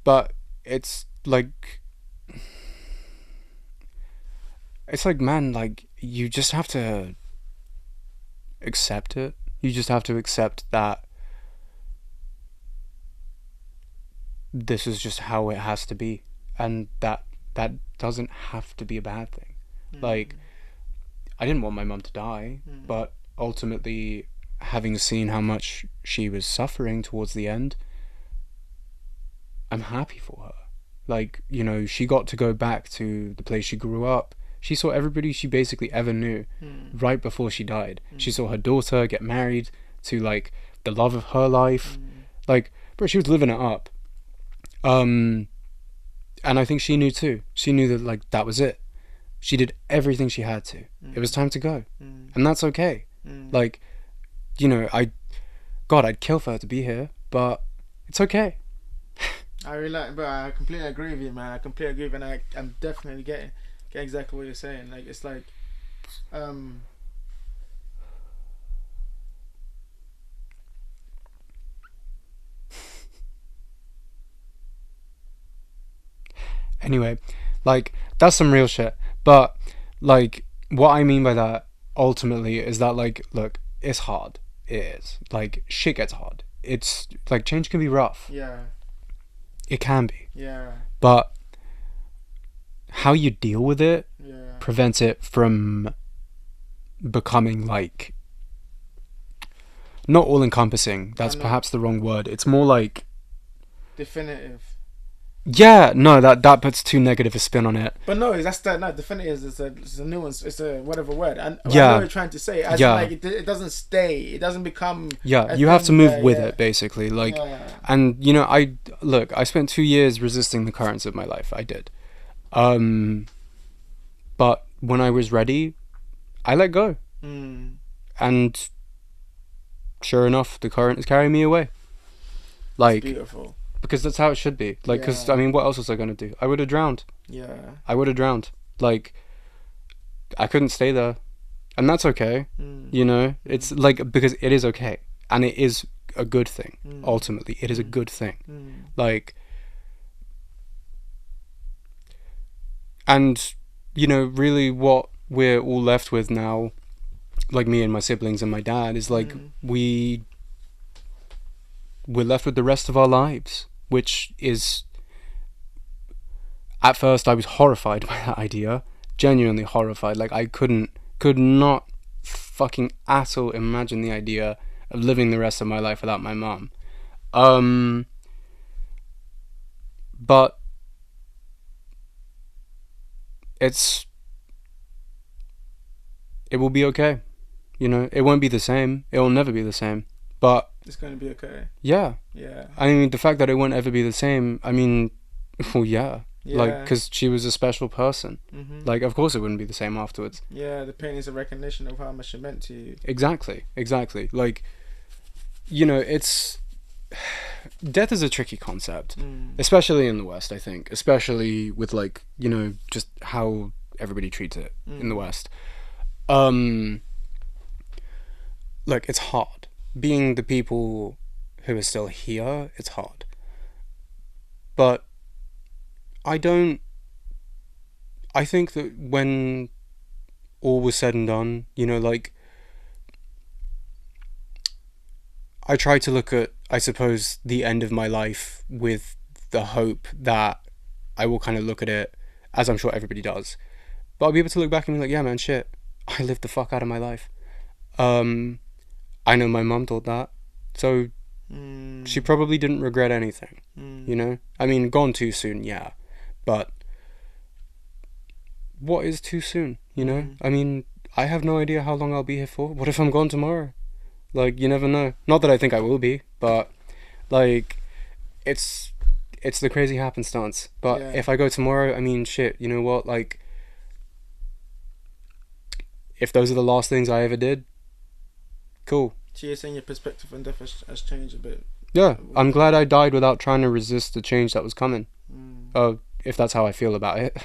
But it's like, man, like, you just have to accept it. You just have to accept that this is just how it has to be, and that doesn't have to be a bad thing. Like, I didn't want my mum to die, but ultimately, having seen how much she was suffering towards the end, I'm happy for her. Like, you know, she got to go back to the place she grew up. She saw everybody she basically ever knew right before she died. She saw her daughter get married to, like, the love of her life. Like, bro, she was living it up. And I think she knew too. She knew that, like, that was it. She did everything she had to. It was time to go. And that's okay. Like, you know, I'd kill for her to be here, but it's okay. I really, but I completely agree with you, man. I completely agree with you, and I'm definitely getting exactly what you're saying. Like, it's like, anyway, like, that's some real shit. But, like, what I mean by that ultimately is that, like, look, it's hard. It is. Like, shit gets hard. It's like, change can be rough. Yeah. It can be. Yeah. But how you deal with it prevents it from becoming, like, not all encompassing. That's perhaps the wrong word. It's more like definitive. Yeah, no, that puts too negative a spin on it. But no, that's that. No, the thing is, it's a nuance. It's a whatever word. And I know Yeah. what you're trying to say. As Yeah. in, like it doesn't stay. It doesn't become. Yeah, a you have to thing move where- with yeah. it, basically. Like, Yeah. and you know, I spent 2 years resisting the currents of my life. I did. But when I was ready, I let go. And sure enough, the current is carrying me away. Like, Beautiful. because that's how it should be. Like, because Yeah. I mean, what else was I gonna do? I would have drowned. Yeah. I would have drowned. Like, I couldn't stay there, and that's okay. You know, it's like, because it is okay, and it is a good thing. Ultimately, it is a good thing. Like, and you know, really, what we're all left with now, like me and my siblings and my dad, is like we're left with the rest of our lives, which is, at first I was horrified by that idea, genuinely horrified. Like, I could not fucking at all imagine the idea of living the rest of my life without my mum. But it will be okay. You know, it won't be the same. It will never be the same. But It's going to be okay. yeah, Yeah. I mean, the fact that it won't ever be the same, I mean, well, yeah. Like, Yeah. because she was a special person. Like, of course it wouldn't be the same afterwards. Yeah, the pain is a recognition of how much it meant to you. Exactly. Like, you know, it's... Death is a tricky concept, especially in the West, I think. Especially with, like, you know, just how everybody treats it in the West. Look, it's hard. Being the people who are still here, it's hard. But I think that when all was said and done, you know, like, I try to look at, I suppose, the end of my life with the hope that I will kind of look at it, as I'm sure everybody does, but I'll be able to look back and be like, yeah, man, shit, I lived the fuck out of my life. I know my mum thought that, so she probably didn't regret anything, you know? I mean, gone too soon, yeah, but what is too soon, you know? I mean, I have no idea how long I'll be here for. What if I'm gone tomorrow? Like, you never know. Not that I think I will be, but, like, it's the crazy happenstance. But Yeah. if I go tomorrow, I mean, shit, you know what? Like, if those are the last things I ever did, cool. So you're saying your perspective on death has changed a bit? Yeah, I'm glad I died without trying to resist the change that was coming. If that's how I feel about it.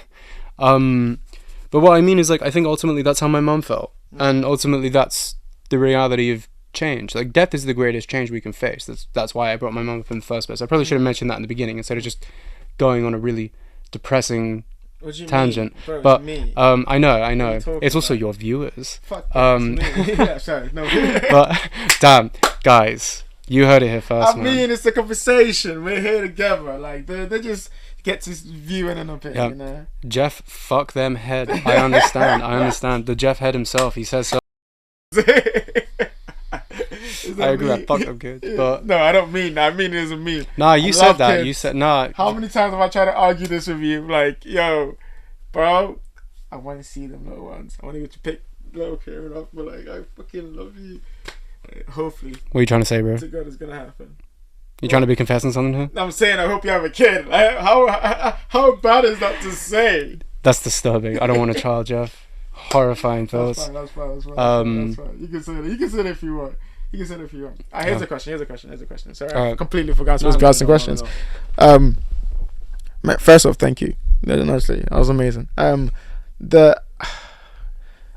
But what I mean is, like, I think ultimately that's how my mum felt. And ultimately that's the reality of change. Like, death is the greatest change we can face. That's why I brought my mum up in the first place. I probably should have mentioned that in the beginning instead of just going on a really depressing What do you tangent. mean? Bro, But me. I know. What are you talking It's also about? your viewers. Fuck that, um, it's me. Yeah, sorry, no. But damn, guys, you heard it here first, I man. mean, it's a conversation. We're here together. Like they just get to view and an opinion. Yeah. You know? Jeff, fuck them head. I understand. The Jeff head himself, he says so. I agree that fuck them kids, but no, I don't mean that. I mean it doesn't mean. nah, you I said love that. kids. You said nah. How many times have I tried to argue this with you? Like, yo, bro, I want to see them little ones. I want to get to pick little Kieran up. But like, I fucking love you. Hopefully, What are you trying to say, bro? to God, it's gonna happen. You trying to be confessing something here? I'm saying I hope you have a kid. Like, how bad is that to say? That's disturbing. I don't want a child, Jeff. Horrifying That's thoughts. fine. That's fine. That's fine. Um, That's fine. You can say it. You can say it if you want. You can say it if you want. Here's Yeah. a question. Here's a question. Sorry, I Alright. completely forgot to No, ask some questions. no. Mate, first off, thank you. Honestly, that was amazing.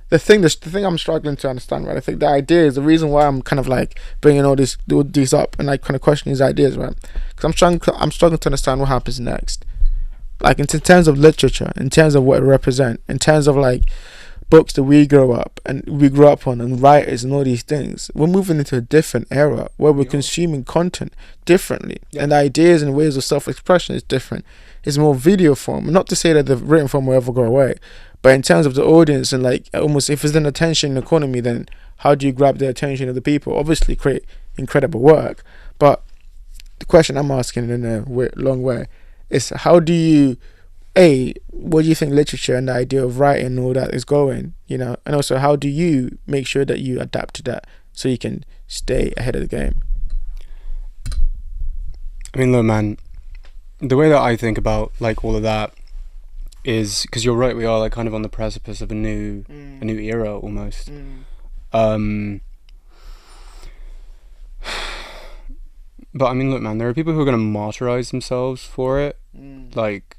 The thing I'm struggling to understand, right? I think the idea is the reason why I'm kind of like bringing all these up and like kind of questioning these ideas, right? Because I'm struggling to understand what happens next. Like in terms of literature, in terms of what it represents, in terms of like books that we grew up on and writers and all these things, we're moving into a different era where we're consuming content differently, and the ideas and ways of self-expression is different. It's more video form. Not to say that the written form will ever go away, but in terms of the audience and like almost if it's an attention economy, then how do you grab the attention of the people? Obviously create incredible work, but the question I'm asking in a long way It's how do you, what do you think literature and the idea of writing and all that is going, you know, and also how do you make sure that you adapt to that so you can stay ahead of the game? I mean, look, man, the way that I think about like all of that is because you're right, we are like kind of on the precipice of a new era almost. But I mean, look, man, there are people who are going to martyrize themselves for it, like,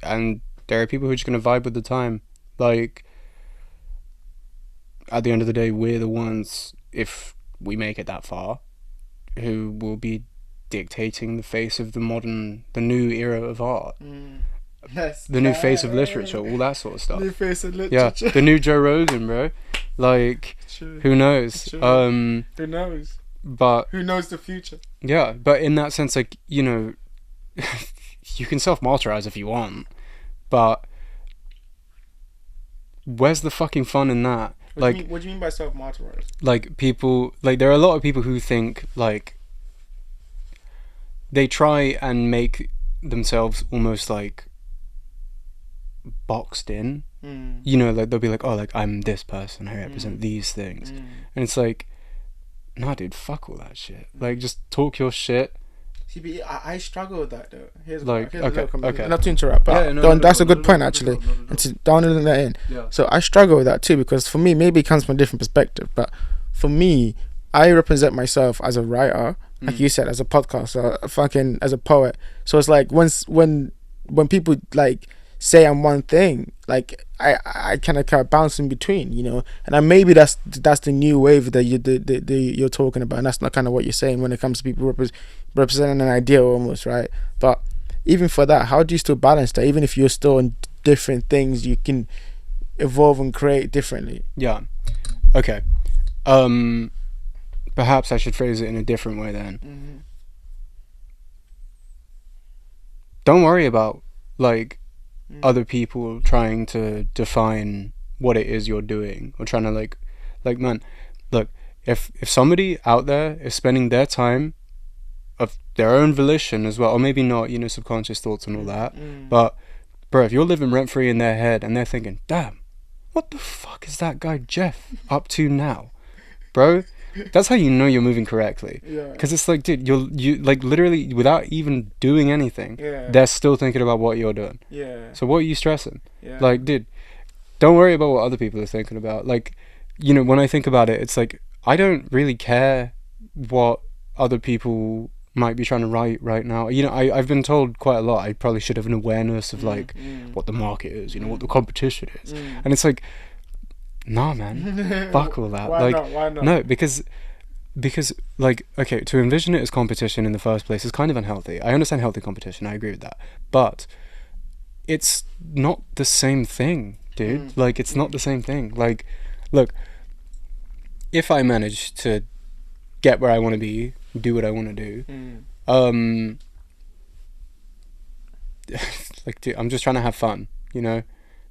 and there are people who are just going to vibe with the time. Like, at the end of the day, we're the ones, if we make it that far, who will be dictating the face of the new era of art. Yes. The new face of literature, all that sort of stuff. New face of literature. Yeah, the new Joe Rogan, bro. Like, True. Who knows? True. Who knows? But who knows the future? Yeah, but in that sense, like, you know, you can self-martyrize if you want, but where's the fucking fun in that? What do you mean by self-martyrize? Like, people, like, there are a lot of people who think, like, they try and make themselves almost, like, boxed in. You know, like, they'll be like, oh, like, I'm this person, I represent these things. And it's like, nah, dude, fuck all that shit. Like, just talk your shit. See, but I struggle with that, though. Here's okay. Not to interrupt, but that's a good point, actually. And to down that in. Yeah. So I struggle with that, too, because for me, maybe it comes from a different perspective, but for me, I represent myself as a writer, like you said, as a podcaster, fucking as a poet. So it's like, when people, like, say I'm one thing, like, I kind of bounce in between, you know, and then maybe that's the new wave that you're talking about, and that's not kind of what you're saying when it comes to people representing an idea almost, right? But even for that, how do you still balance that? Even if you're still in different things, you can evolve and create differently. Yeah. Okay. Perhaps I should phrase it in a different way then. Don't worry about, like, other people trying to define what it is you're doing, or trying to like man, look, if somebody out there is spending their time of their own volition as well, or maybe not, you know, subconscious thoughts and all that, but bro, if you're living rent free in their head and they're thinking, damn, what the fuck is that guy Jeff up to now, bro? That's how you know you're moving correctly. Yeah. Because it's like, dude, you like literally without even doing anything, they're still thinking about what you're doing. Yeah. So what are you stressing? Yeah. Like, dude, don't worry about what other people are thinking about. Like, you know, when I think about it, it's like, I don't really care what other people might be trying to write right now. You know, I've been told quite a lot, I probably should have an awareness of like what the market is, you know, what the competition is. And it's like, nah, man, fuck all that. Why not? No, because like, okay, to envision it as competition in the first place is kind of unhealthy. I understand healthy competition, I agree with that, but it's not the same thing, dude. Like, it's not the same thing. Like, look, if I manage to get where I want to be, do what I want to do, like, dude, I'm just trying to have fun, you know.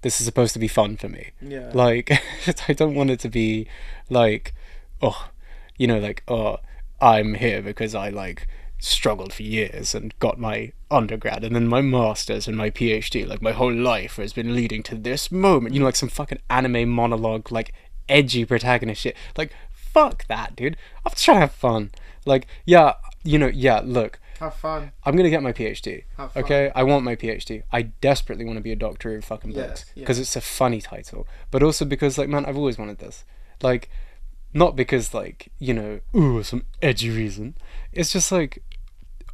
This is supposed to be fun for me. Yeah. Like, I don't want it to be like, oh, you know, like, oh, I'm here because I like struggled for years and got my undergrad and then my master's and my PhD. Like, my whole life has been leading to this moment. You know, like some fucking anime monologue, like edgy protagonist shit. Like, fuck that, dude. I'm just trying to have fun. Like, yeah, you know, yeah, look. Have fun. I'm gonna get my PhD. Okay, I want my PhD. I desperately want to be a doctor of fucking books because it's a funny title, but also because, like, man, I've always wanted this. Like, not because, like, you know, ooh, some edgy reason. It's just like,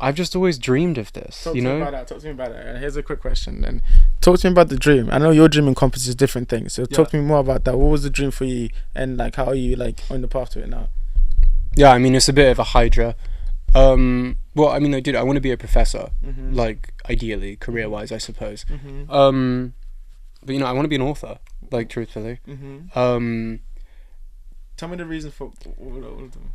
I've just always dreamed of this. Talk to me about that. And here's a quick question. Then, talk to me about the dream. I know your dream encompasses different things. So talk to me more about that. What was the dream for you, and like, how are you like on the path to it now? Yeah, I mean, it's a bit of a hydra. Well, I mean, like, dude, I want to be a professor, like, ideally, career-wise, I suppose. But, you know, I want to be an author, like, truthfully. Tell me the reason for all of them.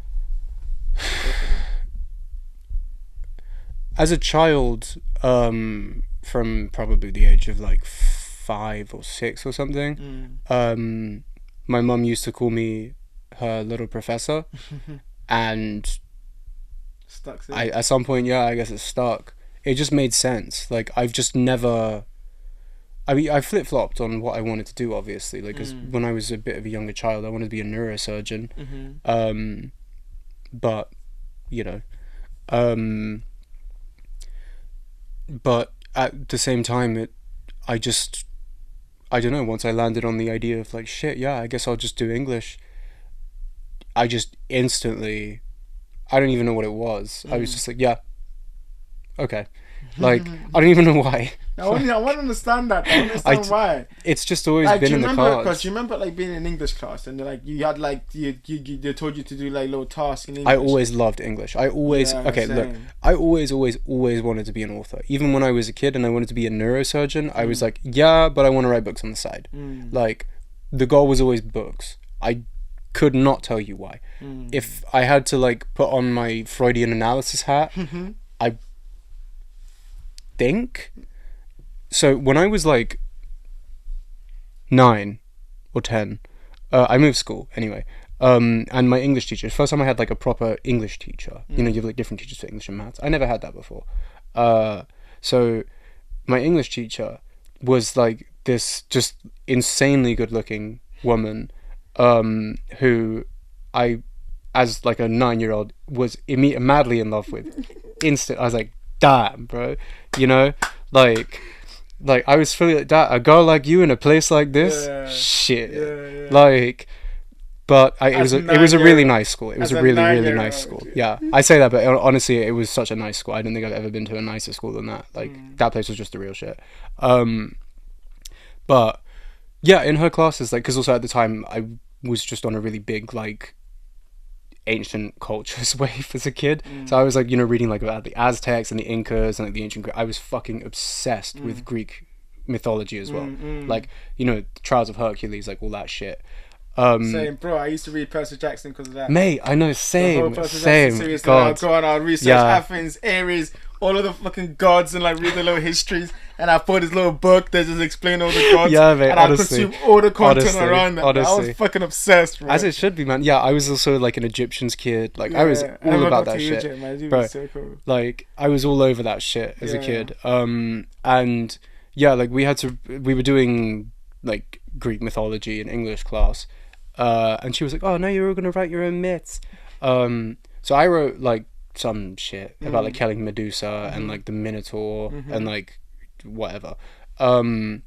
As a child, from probably the age of, like, 5 or 6 or something, my mum used to call me her little professor, and... Stuck. At some point, yeah, I guess it's stuck. it just made sense. Like, I've just never. I mean, I flip-flopped on what I wanted to do, obviously. Like, 'cause when I was a bit of a younger child, I wanted to be a neurosurgeon. But, you know, but at the same time, I don't know, once I landed on the idea of like, shit, yeah, I guess I'll just do English, I just instantly, I don't even know what it was. I was just like, yeah, okay. Like, I don't even know why. I want to understand that. I understand why. It's just always been in the cards. Because you remember like being in English class and like you had like they told you to do like little tasks in English. I always loved English. I always look. I always wanted to be an author. Even when I was a kid and I wanted to be a neurosurgeon, I was like, yeah, but I want to write books on the side. Like, the goal was always books. I could not tell you why. If I had to like put on my Freudian analysis hat, I think. So when I was like 9 or 10, I moved school anyway. And my English teacher, first time I had like a proper English teacher. You know, you have like different teachers for English and maths. I never had that before. So my English teacher was like this just insanely good looking woman, who I, as like a 9-year-old, was madly in love with. I was like, damn, bro, you know, like I was feeling like that, a girl like you in a place like this, shit. Like, but it was a really nice school. It was a really nice school. Yeah, I say that, but honestly, it was such a nice school. I don't think I've ever been to a nicer school than that. Like, that place was just the real shit. But yeah, in her classes, like, because also at the time I was just on a really big like ancient cultures wave as a kid, so I was like, you know, reading like about the Aztecs and the Incas and like the ancient I was fucking obsessed with Greek mythology as well. Like, you know, Trials of Hercules, like all that shit. Same, bro. I used to read Percy Jackson because of that. Mate, I know, same. God. I'd go on, I'd research Athens, Ares, all of the fucking gods, and like read the little histories. And I bought this little book that just explained all the gods. Yeah, mate, and honestly, I consumed all the content around that. I was fucking obsessed, bro. As it should be, man. Yeah, I was also like an Egyptians kid. Like, I was all about that shit. Egypt, man. Bro, so cool. Like, I was all over that shit as a kid. And yeah, like we were doing like Greek mythology in English class. And she was like, oh no, you're all gonna write your own myths. So I wrote like some shit about like killing Medusa and like the Minotaur and like whatever. And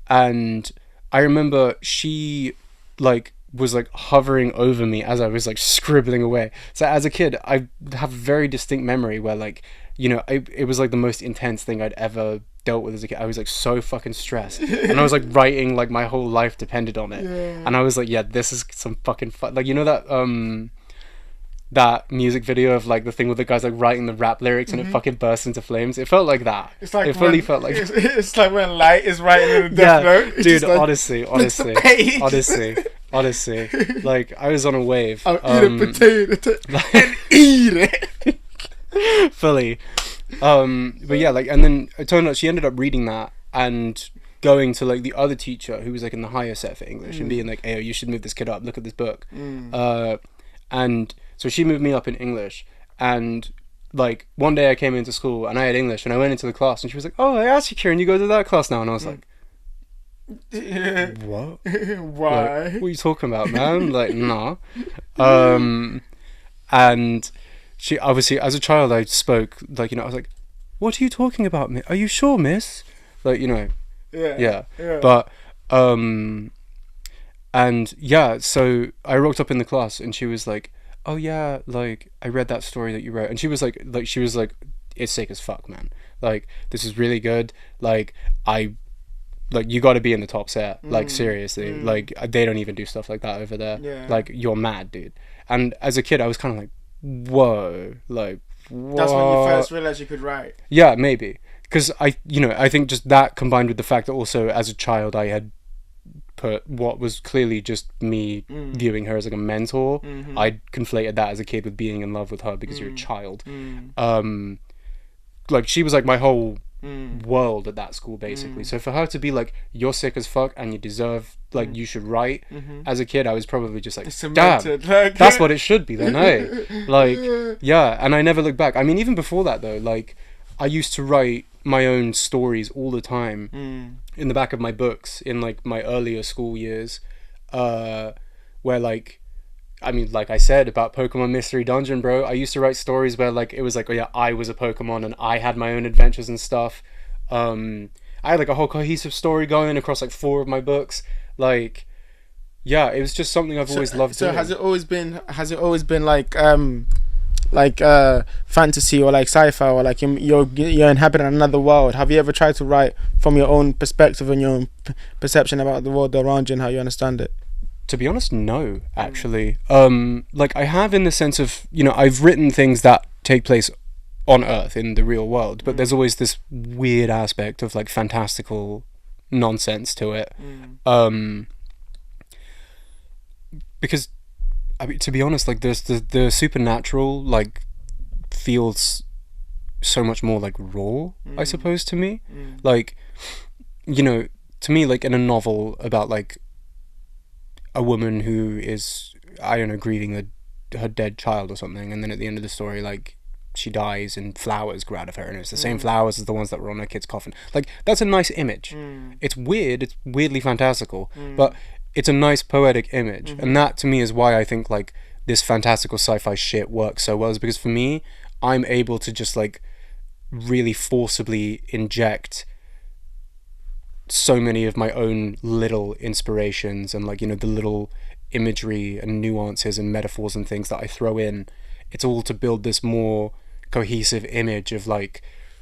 I remember she like was like hovering over me as I was like scribbling away. So as a kid, I have a very distinct memory where like, you know, it was like the most intense thing I'd ever dealt with as a kid. I was like so fucking stressed, and I was like writing like my whole life depended on it. And I was like, yeah, this is some fucking like, you know, that music video of like the thing with the guys like writing the rap lyrics and it fucking bursts into flames. It felt like that. It's like it fully felt like it's like when Light is writing in the Death Note. It's dude, like, honestly, like I was on a wave. I'll eat a potato and eat it. Fully. But yeah, like, and then it turned out she ended up reading that and going to like the other teacher who was like in the higher set for English and being like, hey, you should move this kid up, look at this book. And so she moved me up in English, and like one day I came into school and I had English and I went into the class and she was like, oh, I asked you, Kieran, you go to that class now? And I was like, what? Why? Like, what are you talking about, man? Like, nah. And she obviously, as a child, I spoke like, you know, I was like, what are you talking about, miss? Are you sure, miss? Like, you know, yeah. But and yeah, so I rocked up in the class and she was like, oh yeah, like I read that story that you wrote, and she was like it's sick as fuck, man. Like, this is really good. Like, you got to be in the top set. Like, seriously, like they don't even do stuff like that over there. Like, you're mad, dude. And as a kid, I was kind of like, whoa, like, what? That's when you first realized you could write. Yeah, maybe, because I think just that combined with the fact that also as a child I had put what was clearly just me viewing her as like a mentor. I conflated that as a kid with being in love with her because you're a child. Like, she was like my whole world at that school, basically. So for her to be like, you're sick as fuck and you deserve, like, you should write, as a kid I was probably just like, damn, that's what it should be then, hey? Like, yeah. And I never looked back. I mean, even before that though, like, I used to write my own stories all the time in the back of my books in like my earlier school years, where like, I mean, like I said about Pokemon Mystery Dungeon, bro, I used to write stories where like it was like, oh yeah, I was a Pokemon and I had my own adventures and stuff. I had like a whole cohesive story going across like 4 of my books. Like, yeah, it was just something I've always loved doing. So has it always been like fantasy or like sci-fi, or like you're inhabiting another world? Have you ever tried to write from your own perspective and your own perception about the world around you and how you understand it? To be honest, no, actually. Like I have, in the sense of, you know, I've written things that take place on Earth in the real world, but there's always this weird aspect of like fantastical nonsense to it. Because, I mean, to be honest, like the supernatural like feels so much more like raw, I suppose, to me. Like, you know, to me, like in a novel about like a woman who is, I don't know, grieving her dead child or something, and then at the end of the story, like, she dies and flowers grow out of her, and it's the same flowers as the ones that were on her kid's coffin. Like, that's a nice image. It's weird, it's weirdly fantastical, but it's a nice poetic image. And that to me is why I think like this fantastical sci-fi shit works so well, is because for me, I'm able to just like really forcibly inject so many of my own little inspirations and like, you know, the little imagery and nuances and metaphors and things that I throw in. It's all to build this more cohesive image of like,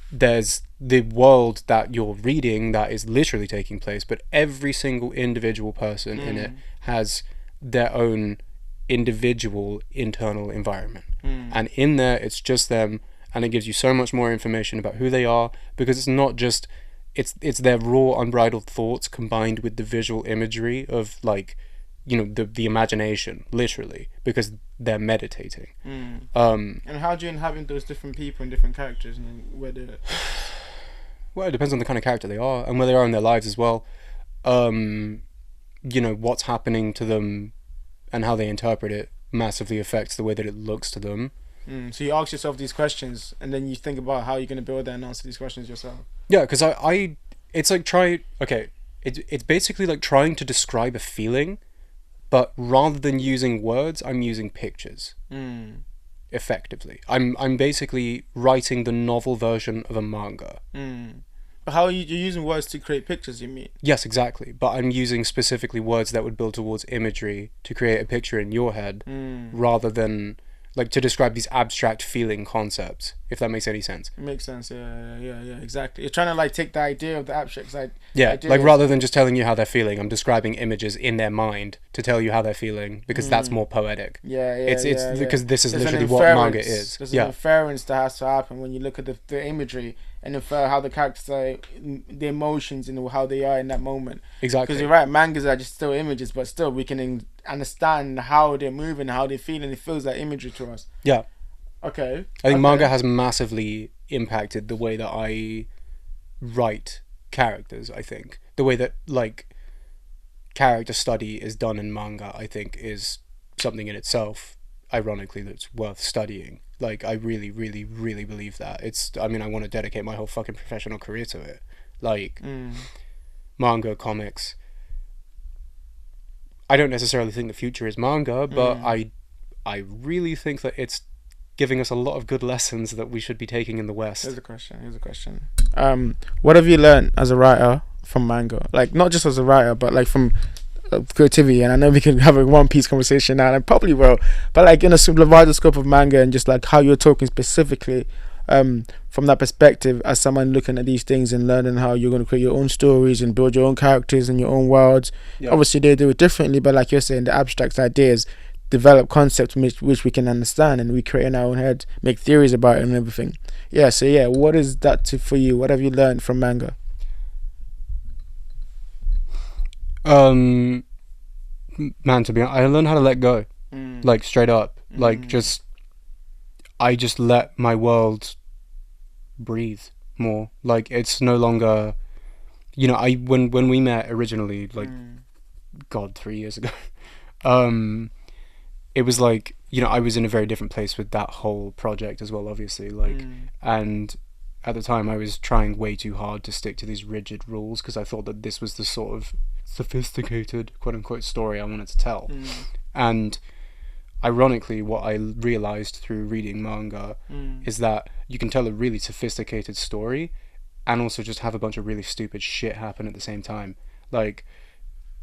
there's the world that you're reading that is literally taking place, but every single individual person in it has their own individual internal environment, and in there it's just them, and it gives you so much more information about who they are, because it's not just it's their raw unbridled thoughts combined with the visual imagery of like, you know, the imagination, literally, because they're meditating. And how do you inhabit those different people and different characters, and whether well, it depends on the kind of character they are and where they are in their lives as well. You know, what's happening to them and how they interpret it massively affects the way that it looks to them. So you ask yourself these questions, and then you think about how you're going to build that and answer these questions yourself. Yeah, because it's like it's basically like trying to describe a feeling, but rather than using words, I'm using pictures. Effectively, I'm basically writing the novel version of a manga. But how are you're using words to create pictures, you mean? Yes, exactly. But I'm using specifically words that would build towards imagery to create a picture in your head, rather than like to describe these abstract feeling concepts, if that makes any sense. It makes sense. Yeah, exactly. You're trying to like take the idea of the abstract side. Yeah, like rather than just telling you how they're feeling, I'm describing images in their mind to tell you how they're feeling, because that's more poetic. It's because this is there's literally what manga is. There's an inference that has to happen when you look at the imagery and infer how the characters are, the emotions and how they are in that moment. Exactly. Because you're right, mangas are just still images, but still we can understand how they're moving, how they feel, and it feels like imagery to us. Yeah. Okay. I think manga has massively impacted the way that I write characters. I think the way that like character study is done in manga, I think, is something in itself, ironically, that's worth studying. Like, I really, really, really believe that. I mean, I want to dedicate my whole fucking professional career to it. Like, manga, comics. I don't necessarily think the future is manga, but I really think that it's giving us a lot of good lessons that we should be taking in the West. Here's a question. What have you learned as a writer from manga? Like, not just as a writer, but like from creativity. And I know we can have a One Piece conversation now, and I probably will, but like in a wider scope of manga, and just like how you're talking specifically from that perspective as someone looking at these things and learning how you're going to create your own stories and build your own characters and your own worlds. Obviously they do it differently, but like you're saying, the abstract ideas develop concepts which we can understand, and we create in our own head, make theories about it and everything. What is that for you? What have you learned from manga? Man, to be honest, I learned how to let go. Like, straight up. Like, I just let my world breathe more. Like, it's no longer, you know, when we met originally, like, God, 3 years ago, it was like, you know, I was in a very different place with that whole project as well, obviously, like, and at the time I was trying way too hard to stick to these rigid rules because I thought that this was the sort of sophisticated quote unquote story I wanted to tell. And ironically, what I realized through reading manga is that you can tell a really sophisticated story and also just have a bunch of really stupid shit happen at the same time. Like,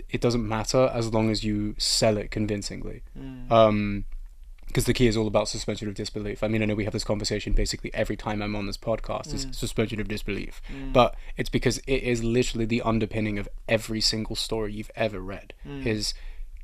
it doesn't matter as long as you sell it convincingly. Because the key is all about suspension of disbelief. I mean, I know we have this conversation basically every time I'm on this podcast, is suspension of disbelief. But it's because it is literally the underpinning of every single story you've ever read, is,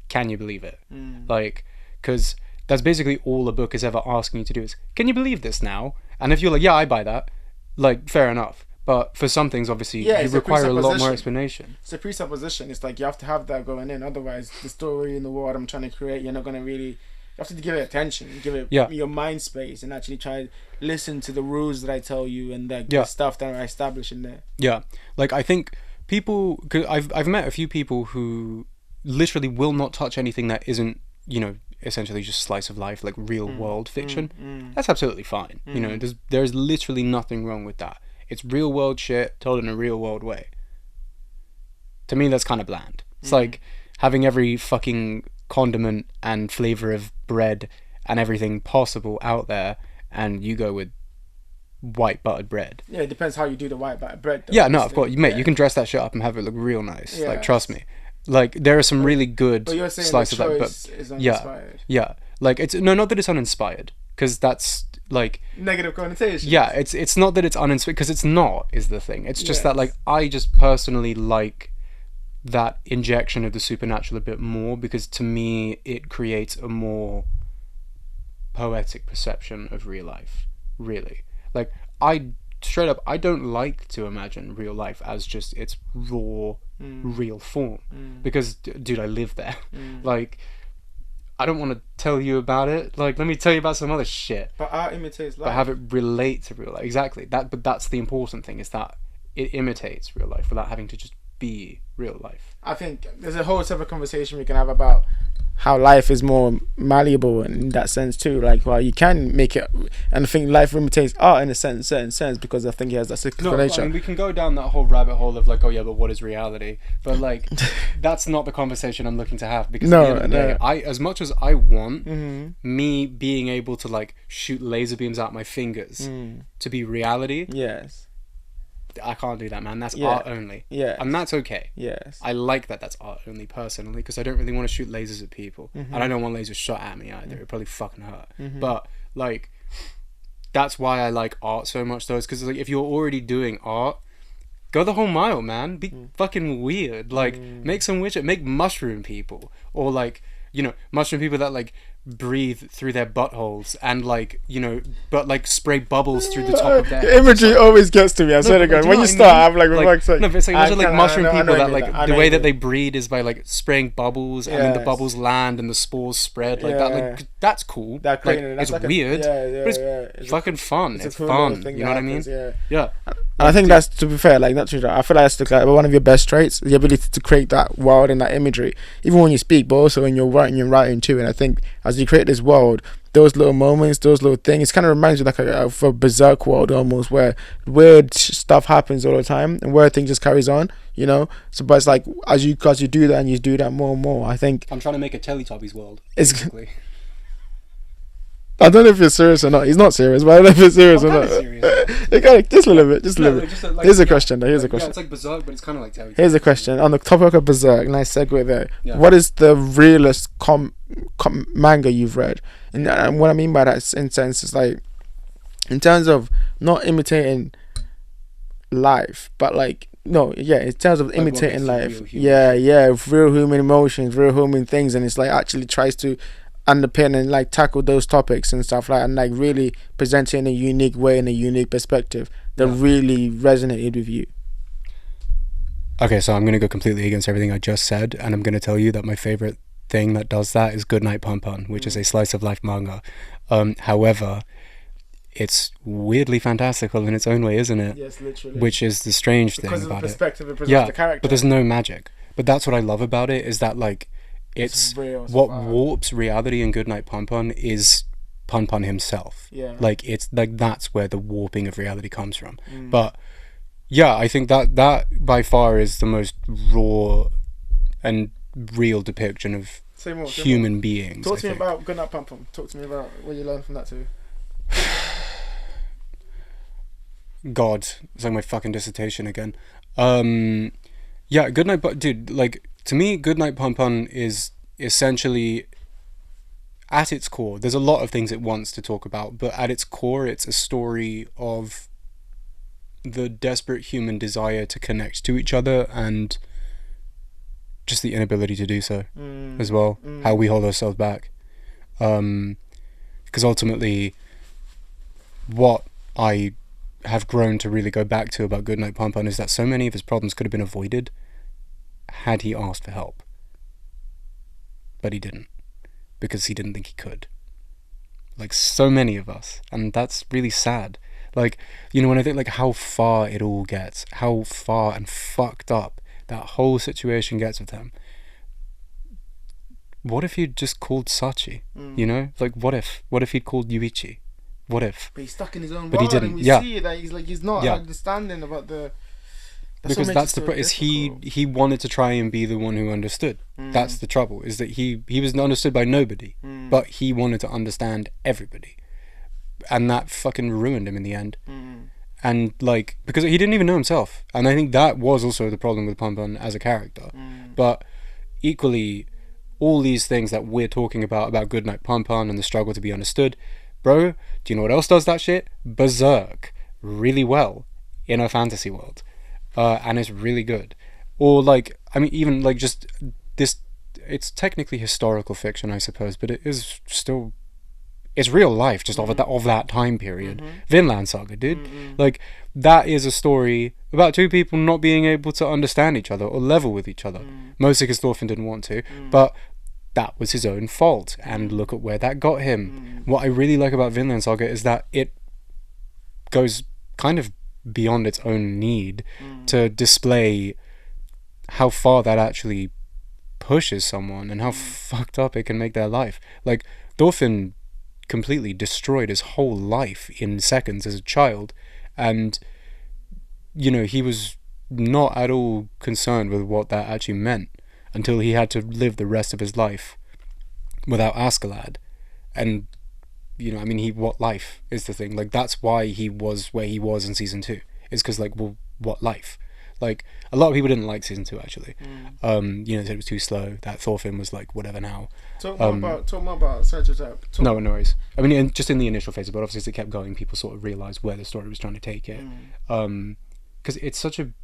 can you believe it? Like, because that's basically all a book is ever asking you to do is, can you believe this now? And if you're like, yeah, I buy that, like, fair enough. But for some things, obviously, you require a lot more explanation. It's a presupposition. It's like you have to have that going in. Otherwise, the story in the world I'm trying to create, you're not going to really... You have to give it attention, give it your mind space, and actually try to listen to the rules that I tell you and the stuff that I establish in there. Yeah. Like, I think people... Cause I've met a few people who literally will not touch anything that isn't, you know, essentially just slice of life, like real world fiction. That's absolutely fine. You know, there's literally nothing wrong with that. It's real world shit told in a real world way. To me, that's kind of bland. It's like having every fucking condiment and flavor of bread and everything possible out there, and you go with white buttered bread. Yeah, it depends how you do the white buttered bread, though. Yeah, no, of course. Mate, you can dress that shit up and have it look real nice. Yeah. Like, trust me. Like, there are some really good slices of that. But is uninspired. Yeah. Like, it's... No, not that it's uninspired. Because that's... like negative connotation. Yeah, it's not that it's uninspired, because it's not, is the thing. It's just that, like, I just personally like that injection of the supernatural a bit more, because to me it creates a more poetic perception of real life, really. Like, I straight up, I don't like to imagine real life as just its raw real form, because dude, I live there. Like, I don't want to tell you about it. Like, let me tell you about some other shit. But art imitates life. But have it relate to real life. Exactly. But that's the important thing, is that it imitates real life without having to just be real life. I think there's a whole separate conversation we can have about how life is more malleable in that sense too. Like, well, you can make it, and I think life imitates art in a certain sense, because I think it has that cyclical nature. I mean, we can go down that whole rabbit hole of like, oh yeah, but what is reality? But like, that's not the conversation I'm looking to have, because at the end of the day, I, as much as I want me being able to like shoot laser beams out my fingers to be reality, I can't do that, man. That's art only. And that's okay. I like that that's art only, personally, because I don't really want to shoot lasers at people. And I don't want lasers shot at me either. It'd probably fucking hurt. But, like, that's why I like art so much, though, is because, like, if you're already doing art, go the whole mile, man. Be fucking weird. Like, make some weird shit. Make mushroom people. Or, like, you know, mushroom people that, like, breathe through their buttholes and, like, you know, but like spray bubbles through the top of their heads. Imagery always gets to me. I swear to God. When you start, I'm like, no, but it's like, imagine like mushroom people that like the way that they breed is by like spraying bubbles, and then the bubbles land and the spores spread like that. Like, that's cool. Like, it's like weird, but it's fucking fun. It's fun. You know what I mean? Yeah. And I think that's, to be fair, like, not true. I feel like that's like one of your best traits, the ability to create that world and that imagery, even when you speak, but also when you're writing too. And I think as you create this world, those little moments, those little things, kind of reminds you like of a berserk world almost, where weird stuff happens all the time and weird things just carries on, you know. So, but it's like as you do that and you do that more and more, I think I'm trying to make a Teletubbies world. Basically. I don't know if you're serious or not. He's not serious, but I don't know if you're serious or not. Serious. Just a little bit. Like, here's a question. Here's a question. Yeah, it's like Berserk, but it's kind of like Teletubbies. Here's a question. On the topic of Berserk, nice segue there. Yeah. What is the realest manga you've read? And what I mean by that, in sense, is like, in terms of not imitating life, but like, no, yeah, in terms of like imitating life. Real human emotions, real human things, and it's like actually tries to underpin and like tackle those topics and stuff like, and like really present it in a unique way, in a unique perspective that really resonated with you. Okay, so I'm going to go completely against everything I just said, and I'm going to tell you that my favorite thing that does that is Goodnight Pon-Pon, which is a slice of life manga. However, it's weirdly fantastical in its own way, isn't it? Yes, literally. Which is the strange thing about it. Because of the perspective it presents the character. But there's no magic. But that's what I love about it, is that like it's what warps reality in Goodnight Pon-Pon is Pun Pun himself. Yeah. Like, it's like that's where the warping of reality comes from. But yeah, I think that by far is the most raw and real depiction of human beings. Talk to me about Goodnight Pum Pum. Talk to me about what you learned from that too. God, it's like my fucking dissertation again. Yeah, Goodnight, but dude, like, to me, Goodnight Pun Pun is essentially, at its core, there's a lot of things it wants to talk about, but at its core, it's a story of the desperate human desire to connect to each other and just the inability to do so as well. How we hold ourselves back. Because ultimately, what I have grown to really go back to about Goodnight Pun Pun is that so many of his problems could have been avoided had he asked for help. But he didn't, because he didn't think he could. Like so many of us, and that's really sad. Like, you know, when I think like how far it all gets, how far and fucked up that whole situation gets with him. What if he'd just called Sachi? You know, like what if he'd called Yuichi? What if? But he's stuck in his own But he world, didn't. and we Yeah. see that he's not understanding about the. Because that's the is he wanted to try and be the one who understood. That's the trouble, is that he was understood by nobody, but he wanted to understand everybody, and that fucking ruined him in the end. And like, because he didn't even know himself, and I think that was also the problem with Pun Pun as a character. But equally, all these things that we're talking about Goodnight Pun Pun and the struggle to be understood, bro, do you know what else does that shit? Berserk, really well in a fantasy world. And it's really good. Or like, I mean, even like just this, it's technically historical fiction, I suppose, but it is still, it's real life, just of that time period. Vinland Saga, dude. Like, that is a story about two people not being able to understand each other or level with each other. Mostly because Thorfinn didn't want to, but that was his own fault, and look at where that got him. What I really like about Vinland Saga is that it goes kind of beyond its own need to display how far that actually pushes someone and how fucked up it can make their life. Like, Thorfinn completely destroyed his whole life in seconds as a child, and you know, he was not at all concerned with what that actually meant until he had to live the rest of his life without Askeladd. And you know, I mean, what life is the thing. Like, that's why he was where he was in season 2. Is because, like, well, what life? Like, a lot of people didn't like season 2, actually. You know, said it was too slow. That Thorfinn was like, whatever now. Talk more about Sorry to interrupt. No worries. I mean, just in the initial phase, but obviously as it kept going, people sort of realised where the story was trying to take it. Because it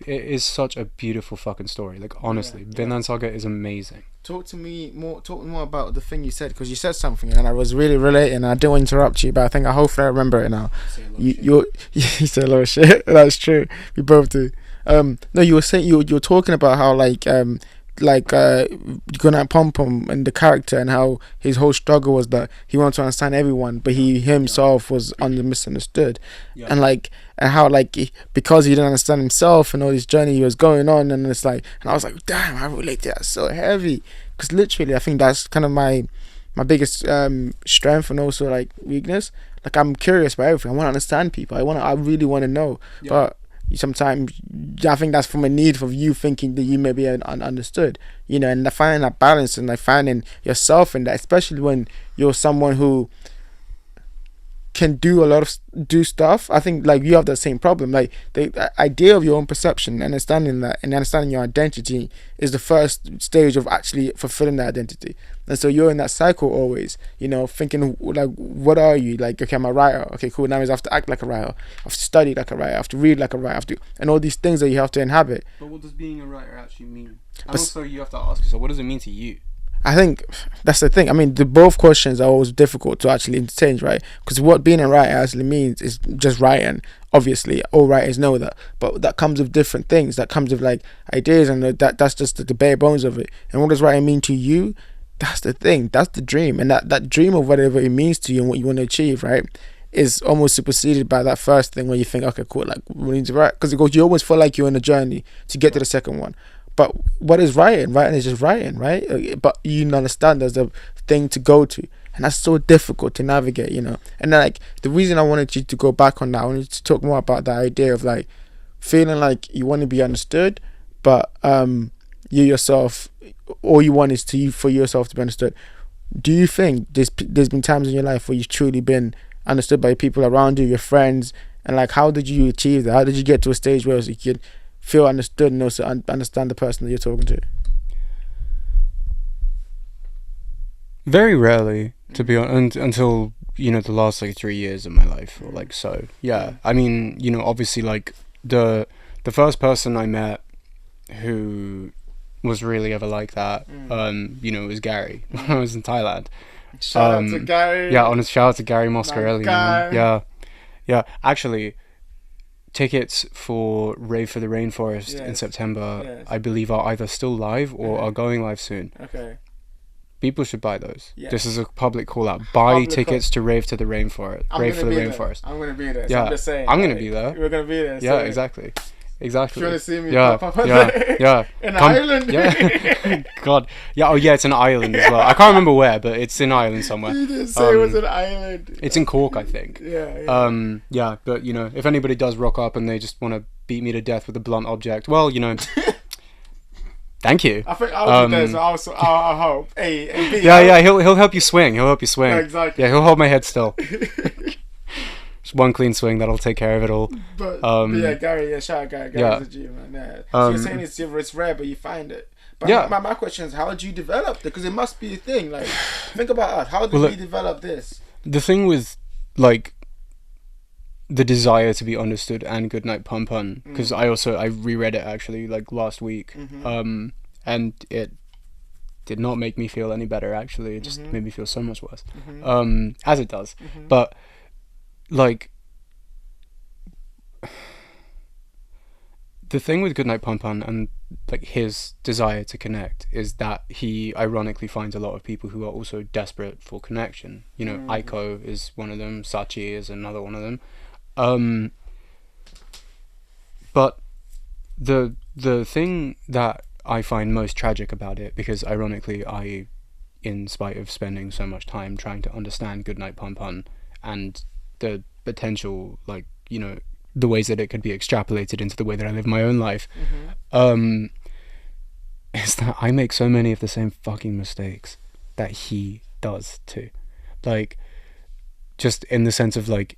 is such a beautiful fucking story. Like, honestly, Vinland Saga is amazing. Talk more about the thing you said, because you said something and I was really relating. I didn't want to interrupt you, but I think hopefully I remember it now. You say a lot of shit. That's true. We both do. No, you were saying you were talking about how Goodnight Pum Pum and the character, and how his whole struggle was that he wanted to understand everyone, but he himself was misunderstood, and how because he didn't understand himself and all this journey he was going on, and it's like, and I was like, damn, I relate to that so heavy, because literally I think that's kind of my biggest strength and also like weakness. Like, I'm curious about everything. I want to understand people. I really want to know, but sometimes I think that's from a need of you thinking that you may be understood, you know, and finding that balance and finding yourself in that, especially when you're someone who can do stuff. I think like you have the same problem. Like, the idea of your own perception, understanding that, and understanding your identity is the first stage of actually fulfilling that identity. And so you're in that cycle always, you know, thinking like, what are you? Like, okay, I'm a writer. Okay, cool. Now I have to act like a writer. I have to study like a writer. I have to read like a writer. And all these things that you have to inhabit. But what does being a writer actually mean? And also, you have to ask yourself, what does it mean to you? I think that's the thing. I mean, both questions are always difficult to actually entertain, right? Because what being a writer actually means is just writing. Obviously, all writers know that, but that comes with different things. That comes with like ideas, and that's just the bare bones of it. And what does writing mean to you? That's the thing. That's the dream, and that dream of whatever it means to you and what you want to achieve, right, is almost superseded by that first thing when you think, okay, cool, like we need to write, because you almost feel like you're on a journey to get to the second one. But what is writing? Writing is just writing, right? But you understand there's a thing to go to, and that's so difficult to navigate, you know. And then, like, the reason I wanted you to go back on that, I wanted to talk more about that idea of like feeling like you want to be understood, but you yourself, all you want is for yourself to be understood. Do you think there's been times in your life where you've truly been understood by people around you, your friends, and like how did you achieve that? How did you get to a stage where you could feel understood and also understand the person that you're talking to? Very rarely, to be honest, until, you know, the last like 3 years of my life, or like so. Yeah, I mean, you know, obviously, like the first person I met who was really ever like that, you know, was Gary when I was in Thailand. Shout out to Gary. Yeah, honest shout out to Gary Moscarelli. Yeah. Actually, tickets for Rave for the Rainforest in September, I believe, are either still live or are going live soon. Okay. People should buy those. Yeah. This is a public call out. Buy tickets to Rave to the Rainforest. Rave for the Rainforest. I'm gonna be there. So yeah, I'm just saying. I'm gonna be there. We're gonna be there. Yeah, exactly. If you want to see me pop up there. In an island. Yeah. God. Yeah. Oh, yeah. It's an island as well. I can't remember where, but it's in Ireland somewhere. You didn't say it was an island. It's in Cork, I think. Yeah. Yeah. But you know, if anybody does rock up and they just want to beat me to death with a blunt object, well, you know. Thank you. I think I'll be there, so I'll hope. A, B. Yeah. He'll help you swing. He'll help you swing. Yeah, exactly. Yeah. He'll hold my head still. Just one clean swing, that'll take care of it all. But yeah, Gary, shout out Gary. Gary's a G, man. Yeah. So you're saying it's rare, but you find it. But my question is, how did you develop it? Because it must be a thing. Like, think about us. How did we develop this? The thing with, like, the desire to be understood and Goodnight Pum Pum, because I reread it actually like last week, and it did not make me feel any better. Actually, it just made me feel so much worse, as it does. But like, the thing with Goodnight Pum Pum and like his desire to connect is that he ironically finds a lot of people who are also desperate for connection. You know, Aiko is one of them, Sachi is another one of them. But the thing that I find most tragic about it, because ironically I, in spite of spending so much time trying to understand Goodnight Pum Pum and the potential, like, you know, the ways that it could be extrapolated into the way that I live my own life, is that I make so many of the same fucking mistakes that he does too. Like, just in the sense of like,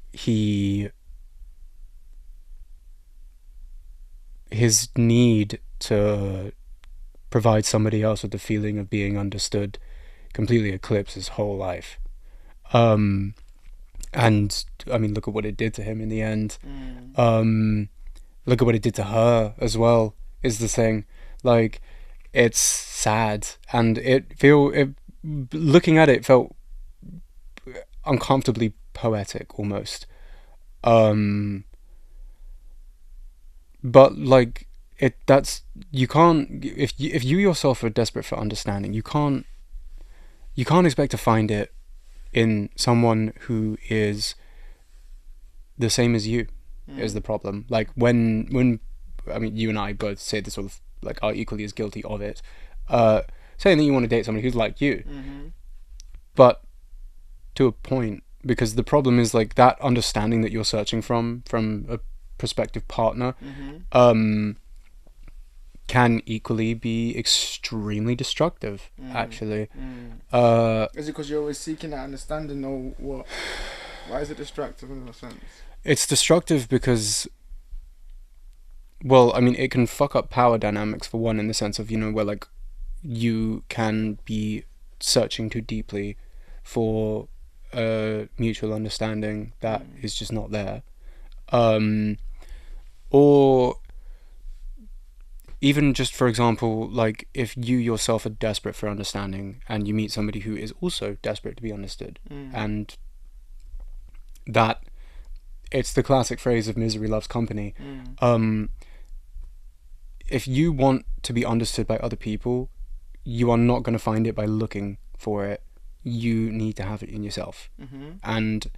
his need to provide somebody else with the feeling of being understood completely eclipses his whole life. And I mean, look at what it did to him in the end. Look at what it did to her as well, is the thing. Like, it's sad, and looking at it felt uncomfortably poetic almost. But like, you can't, if you yourself are desperate for understanding, you can't expect to find it in someone who is the same as you, is the problem. Like, when I mean, you and I both say this, sort of like, are equally as guilty of it, saying that you want to date somebody who's like you, but to a point, because the problem is like that understanding that you're searching from a prospective partner can equally be extremely destructive, actually. Is it because you're always seeking that understanding, or what? Why is it destructive in a sense? It's destructive because, well, I mean, it can fuck up power dynamics for one, in the sense of, you know, where like you can be searching too deeply for a mutual understanding that is just not there, or even just, for example, like, if you yourself are desperate for understanding and you meet somebody who is also desperate to be understood, and that, it's the classic phrase of misery loves company. If you want to be understood by other people, you are not going to find it by looking for it. You need to have it in yourself, and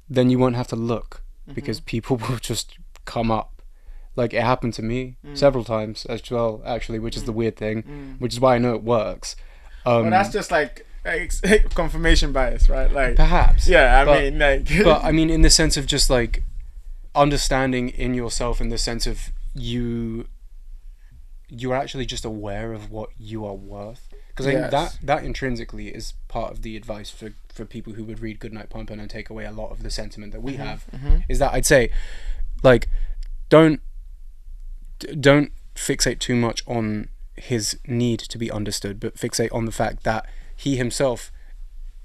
then you won't have to look, because people will just come up. Like, it happened to me several times as well, actually, which is the weird thing, which is why I know it works. Well, that's just like confirmation bias, right? Like, perhaps. yeah, But- mean, like, But I mean, in the sense of just like understanding in yourself, in the sense of you're actually just aware of what you are worth. Because I think Yes. that intrinsically is part of the advice for people who would read Goodnight Pumpin' and take away a lot of the sentiment that we have. Is that I'd say, like, don't fixate too much on his need to be understood, but fixate on the fact that he himself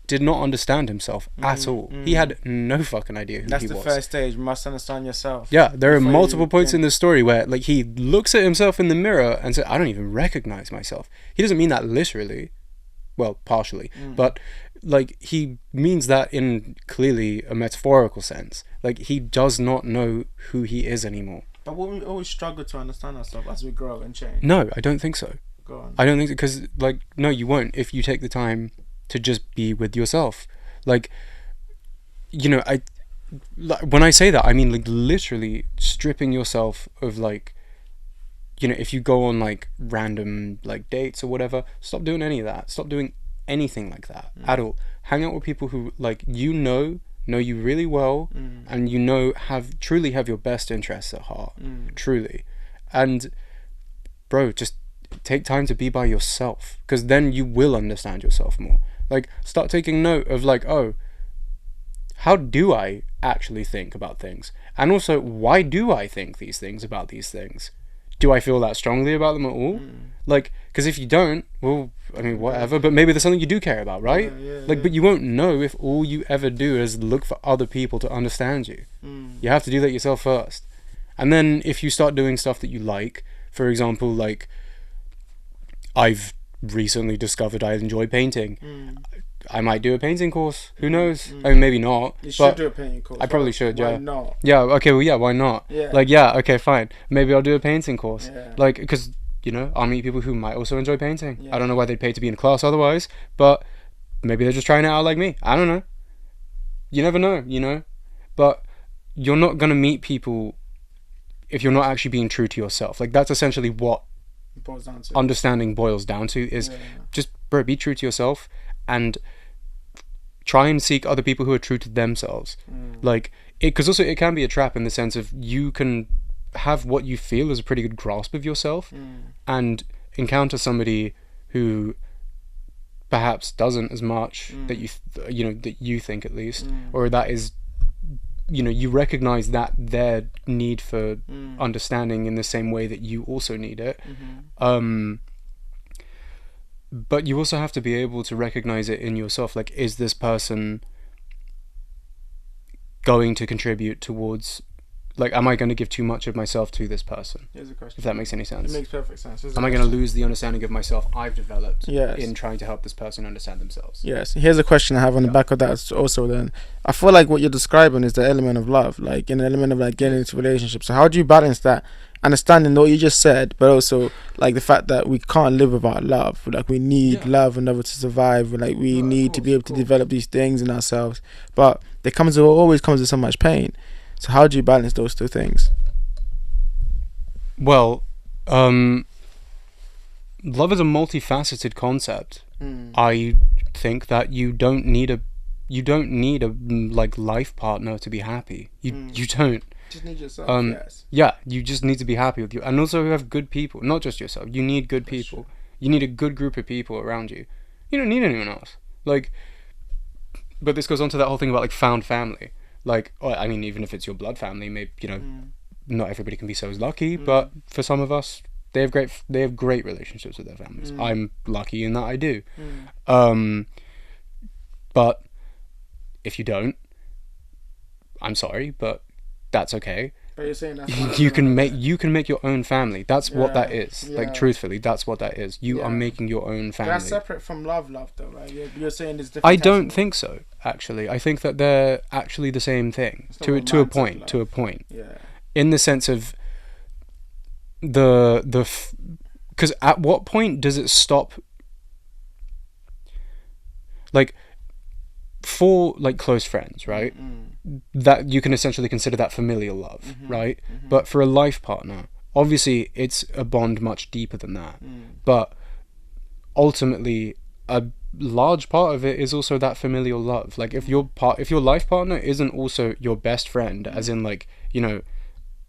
did not understand himself at all. He had no fucking idea who that's he the was. first stage. You must understand yourself. Yeah, there are before multiple you points can- in the story where like he looks at himself in the mirror and says, I don't even recognize myself. He doesn't mean that literally. Well, partially. But like he means that in clearly a metaphorical sense. Like he does not know who he is anymore. But we always struggle to understand ourselves as we grow and change. No, I don't think so. Go on. I don't think so, because like no, you won't if you take the time to just be with yourself. Like, you know, when I say that, I mean like literally stripping yourself of like, you know, if you go on like random like dates or whatever, stop doing any of that. Stop doing anything like that at all. Hang out with people who like you know you really well, and you know truly have your best interests at heart, truly. And bro, just take time to be by yourself, because then you will understand yourself more. Like start taking note of like, oh, how do I actually think about things, and also why do I think these things about these things? Do I feel that strongly about them at all? Like, because if you don't, well, I mean, whatever, but maybe there's something you do care about, right? But you won't know if all you ever do is look for other people to understand you. You have to do that yourself first. And then if you start doing stuff that you like, for example, like I've recently discovered I enjoy painting. I might do a painting course. Who knows? I mean, maybe not. You but should do a painting course. I probably should, Why yeah. not? Yeah, okay, well, yeah, why not? Yeah. Like, yeah, okay, fine. Maybe I'll do a painting course. Yeah. Like, because, you know, I'll meet people who might also enjoy painting. Yeah. I don't know why they'd pay to be in a class otherwise, but maybe they're just trying it out like me. I don't know. You never know, you know? But you're not going to meet people if you're not actually being true to yourself. Like, that's essentially what It boils down to. understanding boils down to, is Yeah. just, bro, be true to yourself and try and seek other people who are true to themselves. Like, because also it can be a trap in the sense of you can have what you feel is a pretty good grasp of yourself and encounter somebody who perhaps doesn't as much that that you think at least, or that is, you know, you recognize that their need for understanding in the same way that you also need it. But you also have to be able to recognize it in yourself. Like, is this person going to contribute towards, like, am I going to give too much of myself to this person? Here's a question. If that makes any sense. It makes perfect sense. Here's a Am I going to question. lose the understanding of myself I've developed Yes. in trying to help this person understand themselves? Yes. Here's a question I have on the back of that also then. I feel like what you're describing is the element of love, like an element of like getting into relationships. So how do you balance that? Understanding what you just said, but also like the fact that we can't live without love. Like we need love in order to survive. Like we need to be able to develop these things in ourselves. But it always comes with so much pain. So how do you balance those two things? Well, love is a multifaceted concept. I think that you don't need a like life partner to be happy. You don't. Just need yourself. Yes. Yeah, you just need to be happy with you, and also have good people. Not just yourself. You need good people. You need a good group of people around you. You don't need anyone else. Like, but this goes on to that whole thing about like found family. Like, I mean, even if it's your blood family, maybe, you know, not everybody can be so lucky, but for some of us, they have great relationships with their families. I'm lucky in that I do. But if you don't, I'm sorry, but that's okay. But you're saying that's You can make your own family. That's what that is. Like, truthfully, that's what that is. You are making your own family. That's separate from love though, right? You're saying there's different. I types don't of think so. Actually, I think that they're actually the same thing It's to not a romantic point. love. To a point. Yeah. In the sense of because at what point does it stop? Like, for like close friends, right? That you can essentially consider that familial love, right? But for a life partner, obviously it's a bond much deeper than that. But ultimately, large part of it is also that familial love. Like if your life partner isn't also your best friend, as in like, you know,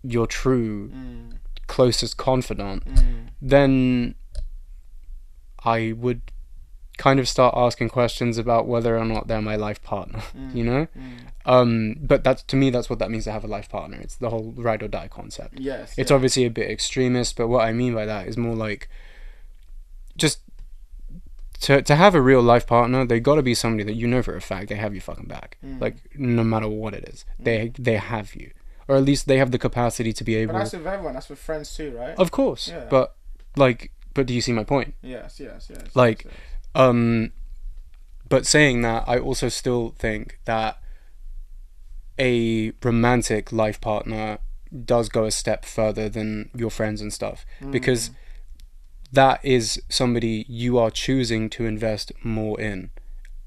your true closest confidant, then I would kind of start asking questions about whether or not they're my life partner, you know? But that's, to me, that's what that means to have a life partner. It's the whole ride or die concept. Yes. It's obviously a bit extremist, but what I mean by that is more like, just to have a real life partner, they got to be somebody that you know for a fact they have your fucking back. Like, no matter what it is, they have you. Or at least they have the capacity to be able... But that's with everyone, that's with friends too, right? Of course, yeah. But do you see my point? Yes. Like, yes. But saying that, I also still think that a romantic life partner does go a step further than your friends and stuff, because that is somebody you are choosing to invest more in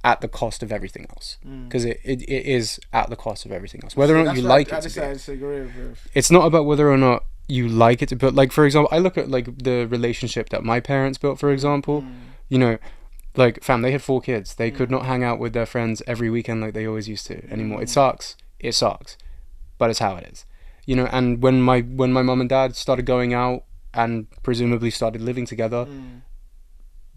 at the cost of everything else, because it is at the cost of everything else, whether or not you like it to be. I disagree with. It's not about whether or not you like it to, but like, for example, I look at like the relationship that my parents built, for example. You know, like, fam, they had 4 kids. They could not hang out with their friends every weekend like they always used to anymore. It sucks, but it's how it is, you know. And when my mum and dad started going out and presumably started living together,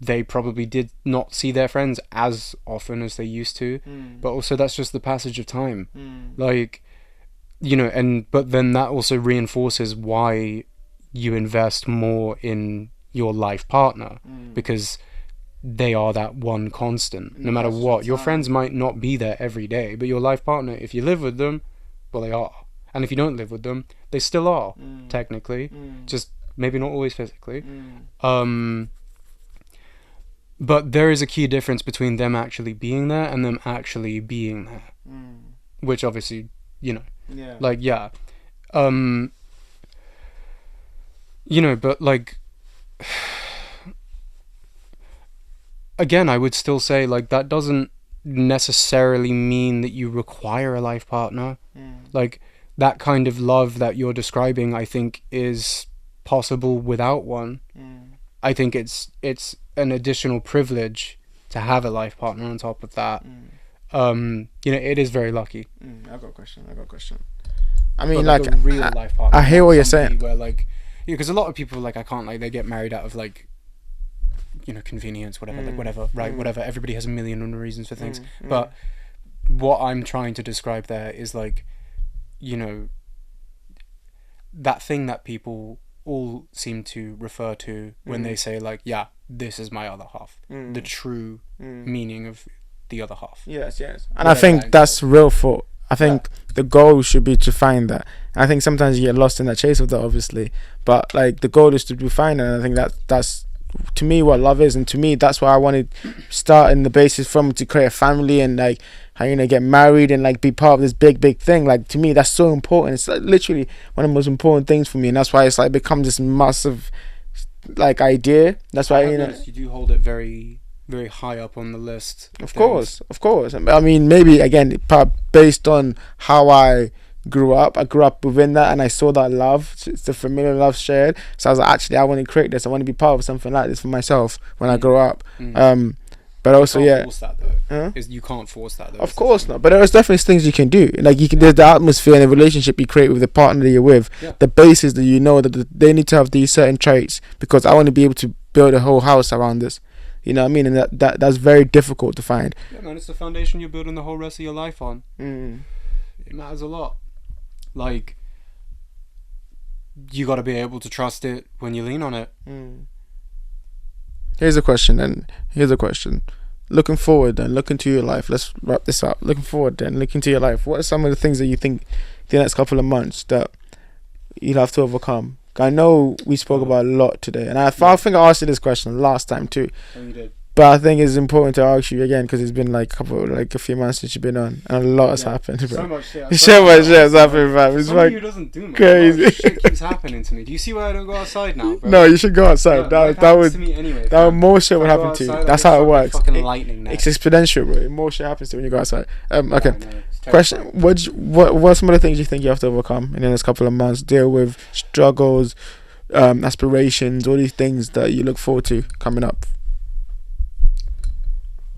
they probably did not see their friends as often as they used to. But also, that's just the passage of time. Like, you know, but then that also reinforces why you invest more in your life partner, because they are that one constant, no matter what. Your friends might not be there every day, but your life partner, if you live with them, well, they are. And if you don't live with them, they still are, technically. Just maybe not always physically. But there is a key difference between them actually being there and them actually being there. Which obviously, you know, like, yeah. You know, but like, again, I would still say, like, that doesn't necessarily mean that you require a life partner. Like, that kind of love that you're describing, I think, is possible without one. I think it's an additional privilege to have a life partner on top of that. You know, it is very lucky. I got a question. I mean, but like a real life partner. I hear what you're saying. Where, like, because a lot of people, like, I can't, like, they get married out of, like, you know, convenience, whatever, like, whatever, right, whatever. Everybody has a million and reasons for things. But what I'm trying to describe there is, like, you know, that thing that people all seem to refer to when they say, like, yeah, this is my other half. The true meaning of the other half. Yes. And I think that's real thought. I think the goal should be to find that. And I think sometimes you get lost in that chase of that, obviously. But, like, the goal is to find it. And I think that's to me what love is, and to me that's why I wanted start in the basis from, to create a family and, like, how, you know, get married and, like, be part of this big thing. Like, to me that's so important. It's, like, literally one of the most important things for me, and that's why it's, like, become this massive, like, idea. That's why, you know, you do hold it very, very high up on the list. Of course. I mean, maybe again, based on how I grew up within that, and I saw that love. It's the familiar love shared. So I was like, actually, I want to create this. I want to be part of something like this for myself when I grow up. But also, you can't force that, though. Huh? You can't force that, though. Of course not. But there's definitely things you can do. Like, you can. There's the atmosphere and the relationship you create with the partner that you're with. The basis that you know that they need to have these certain traits, because I want to be able to build a whole house around this. You know what I mean? And that's very difficult to find. Yeah, man, it's the foundation you're building the whole rest of your life on. It matters a lot. Like, you got to be able to trust it when you lean on it. Here's a question. Looking forward and look into your life. Let's wrap this up. Looking forward and look into your life. What are some of the things that you think the next couple of months that you'll have to overcome? I know we spoke about a lot today, and I think I asked you this question last time too. Oh, you did. But I think it's important to ask you again, because it's been like a few months since you've been on, and a lot has happened, bro. So much shit. Has happened, bro. It's Somebody like who doesn't do much. Crazy. Shit keeps happening to me. Do you see why I don't go outside now, bro? No, you should go outside. No, that would to me anyway, that would more shit would happen to you. outside, That's I get how it works. fucking lightning now. It's exponential, bro. More shit happens to you when you go outside. Okay. No, it's Question: terrifying. What are some of the things you think you have to overcome in the next couple of months? Deal with struggles, aspirations, all these things that you look forward to coming up.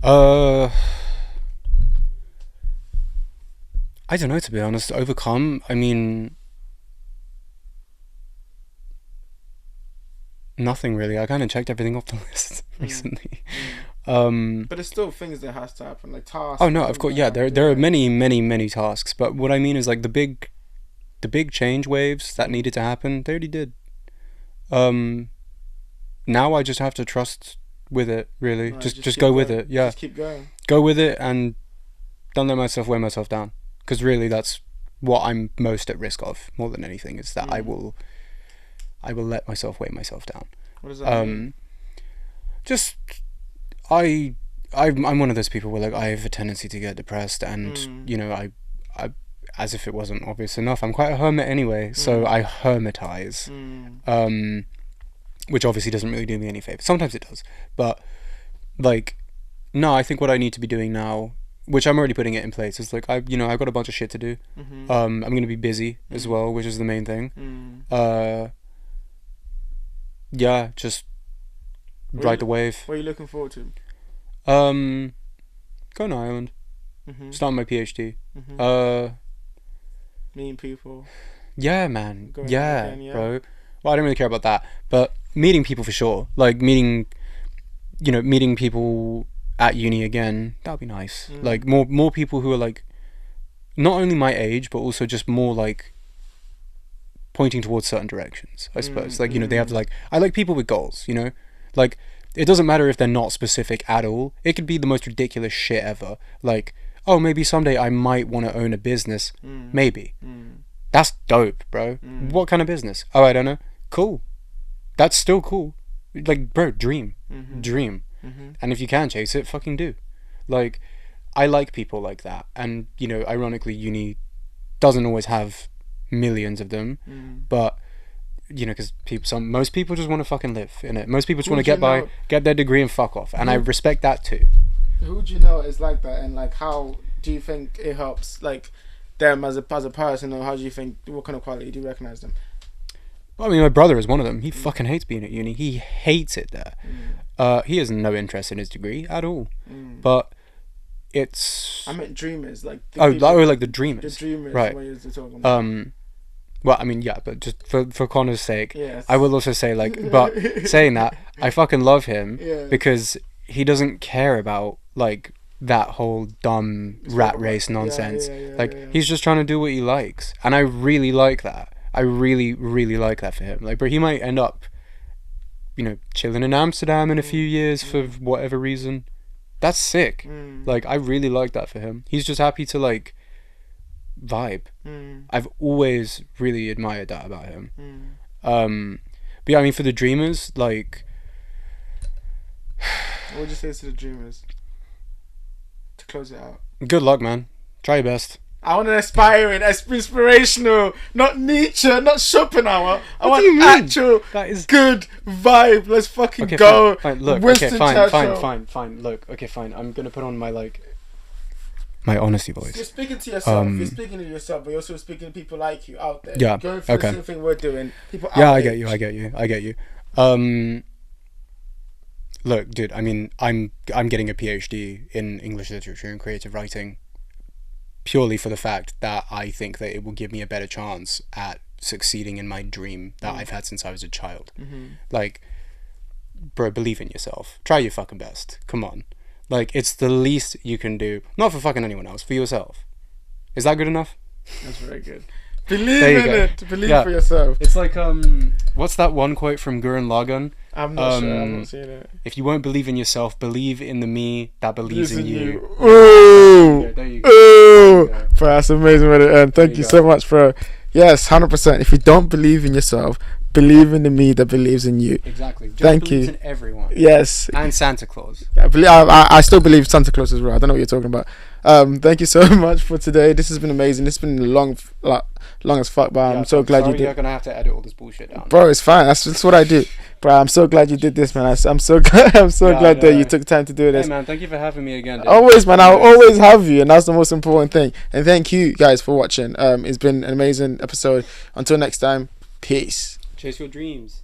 I don't know, to be honest. Overcome, I mean, nothing really. I kind of checked everything off the list recently. But there's still things that has to happen, like tasks. Oh no, of course, yeah. There are many tasks, but what I mean is like the big change waves that needed to happen, they already did. Now I just have to trust with it, really. Right, just go with it. Yeah, just keep going. Go with it and don't let myself weigh myself down. Because really, that's what I'm most at risk of, more than anything, is that I will let myself weigh myself down. What does that mean? Just I'm one of those people where like I have a tendency to get depressed, and you know, I as if it wasn't obvious enough, I'm quite a hermit anyway, so I hermitize, which obviously doesn't really do me any favors. Sometimes it does, but like, no, I think what I need to be doing now, which I'm already putting it in place, is like I've got a bunch of shit to do. I'm gonna be busy as well, which is the main thing. Yeah, just ride the wave. What are you looking forward to? Going to Ireland, starting my PhD. Meeting people. Yeah, man. Yeah, bro. Well, I don't really care about that, but meeting people for sure. Like meeting people at uni again. That'd be nice. Like more people who are like not only my age, but also just more like pointing towards certain directions, I suppose. Like, you know, they have like, I like people with goals, you know, like it doesn't matter if they're not specific at all. It could be the most ridiculous shit ever. Like, oh, maybe someday I might want to own a business. Maybe. That's dope, bro. What kind of business? Oh, I don't know. Cool. That's still cool. Like, bro, dream. And if you can chase it, fucking do. Like, I like people like that. And, you know, ironically, uni doesn't always have millions of them, but you know, because most people just want to fucking live in it. Most people just want to get their degree and fuck off, and I respect that too. Who do you know is like that, and like how do you think it helps like them as a person, or how do you think, what kind of quality do you recognize them? Well, I mean, my brother is one of them. He fucking hates being at uni. He hates it there. He has no interest in his degree at all. But it's, I meant dreamers, like like the dreamers. The dreamers, right? What you're talking about. Well, I mean, yeah, but just for Connor's sake, yes. I will also say, like, but saying that, I fucking love him because he doesn't care about, like, that whole dumb rat race nonsense. He's just trying to do what he likes. And I really like that. I really, really like that for him. Like, but he might end up, you know, chilling in Amsterdam in a few years for whatever reason. That's sick. Like, I really like that for him. He's just happy to, like, vibe. I've always really admired that about him. But yeah, I mean, for the dreamers, like, what would you say to the dreamers to close it out? Good luck, man. Try your best. I want an inspiring, inspirational, not Nietzsche, not Schopenhauer. I want actual good vibe. Let's fucking go. Fine. Look, Winston fine. Look, okay, fine. I'm gonna put on my my honesty voice. You're speaking to yourself. You're speaking to yourself, but you're also speaking to people like you out there. Yeah. Going through the same thing we're doing. People out there. Yeah, I get you. Look, dude. I mean, I'm getting a PhD in English literature and creative writing, purely for the fact that I think that it will give me a better chance at succeeding in my dream that I've had since I was a child. Like, bro, believe in yourself. Try your fucking best. Come on. Like, it's the least you can do. Not for fucking anyone else, for yourself. Is that good enough? That's very good. Believe in it. Believe for yourself. It's like, what's that one quote from Gurren Lagann? I'm not sure. I'm not seeing it. If you won't believe in yourself, believe in the me that believes in you. Ooh. There you go. Ooh. Bro, that's amazing way to end. Thank you so much, bro. Yes, 100%. If you don't believe in yourself, believe in the me that believes in you. Exactly. Just Thank you. In everyone. Yes. And Santa Claus. I still believe Santa Claus as well. I don't know what you're talking about. Thank you so much for today. This has been amazing. It's been long as fuck, but I'm so glad you did. You're gonna have to edit all this bullshit down. Bro, it's fine. That's what I do. Bro, I'm so glad you did this, man. I'm so glad. That you took time to do this. Hey, man, thank you for having me again, dude. Always, man. I'll always have you, and that's the most important thing. And thank you guys for watching. It's been an amazing episode. Until next time, peace. Chase your dreams.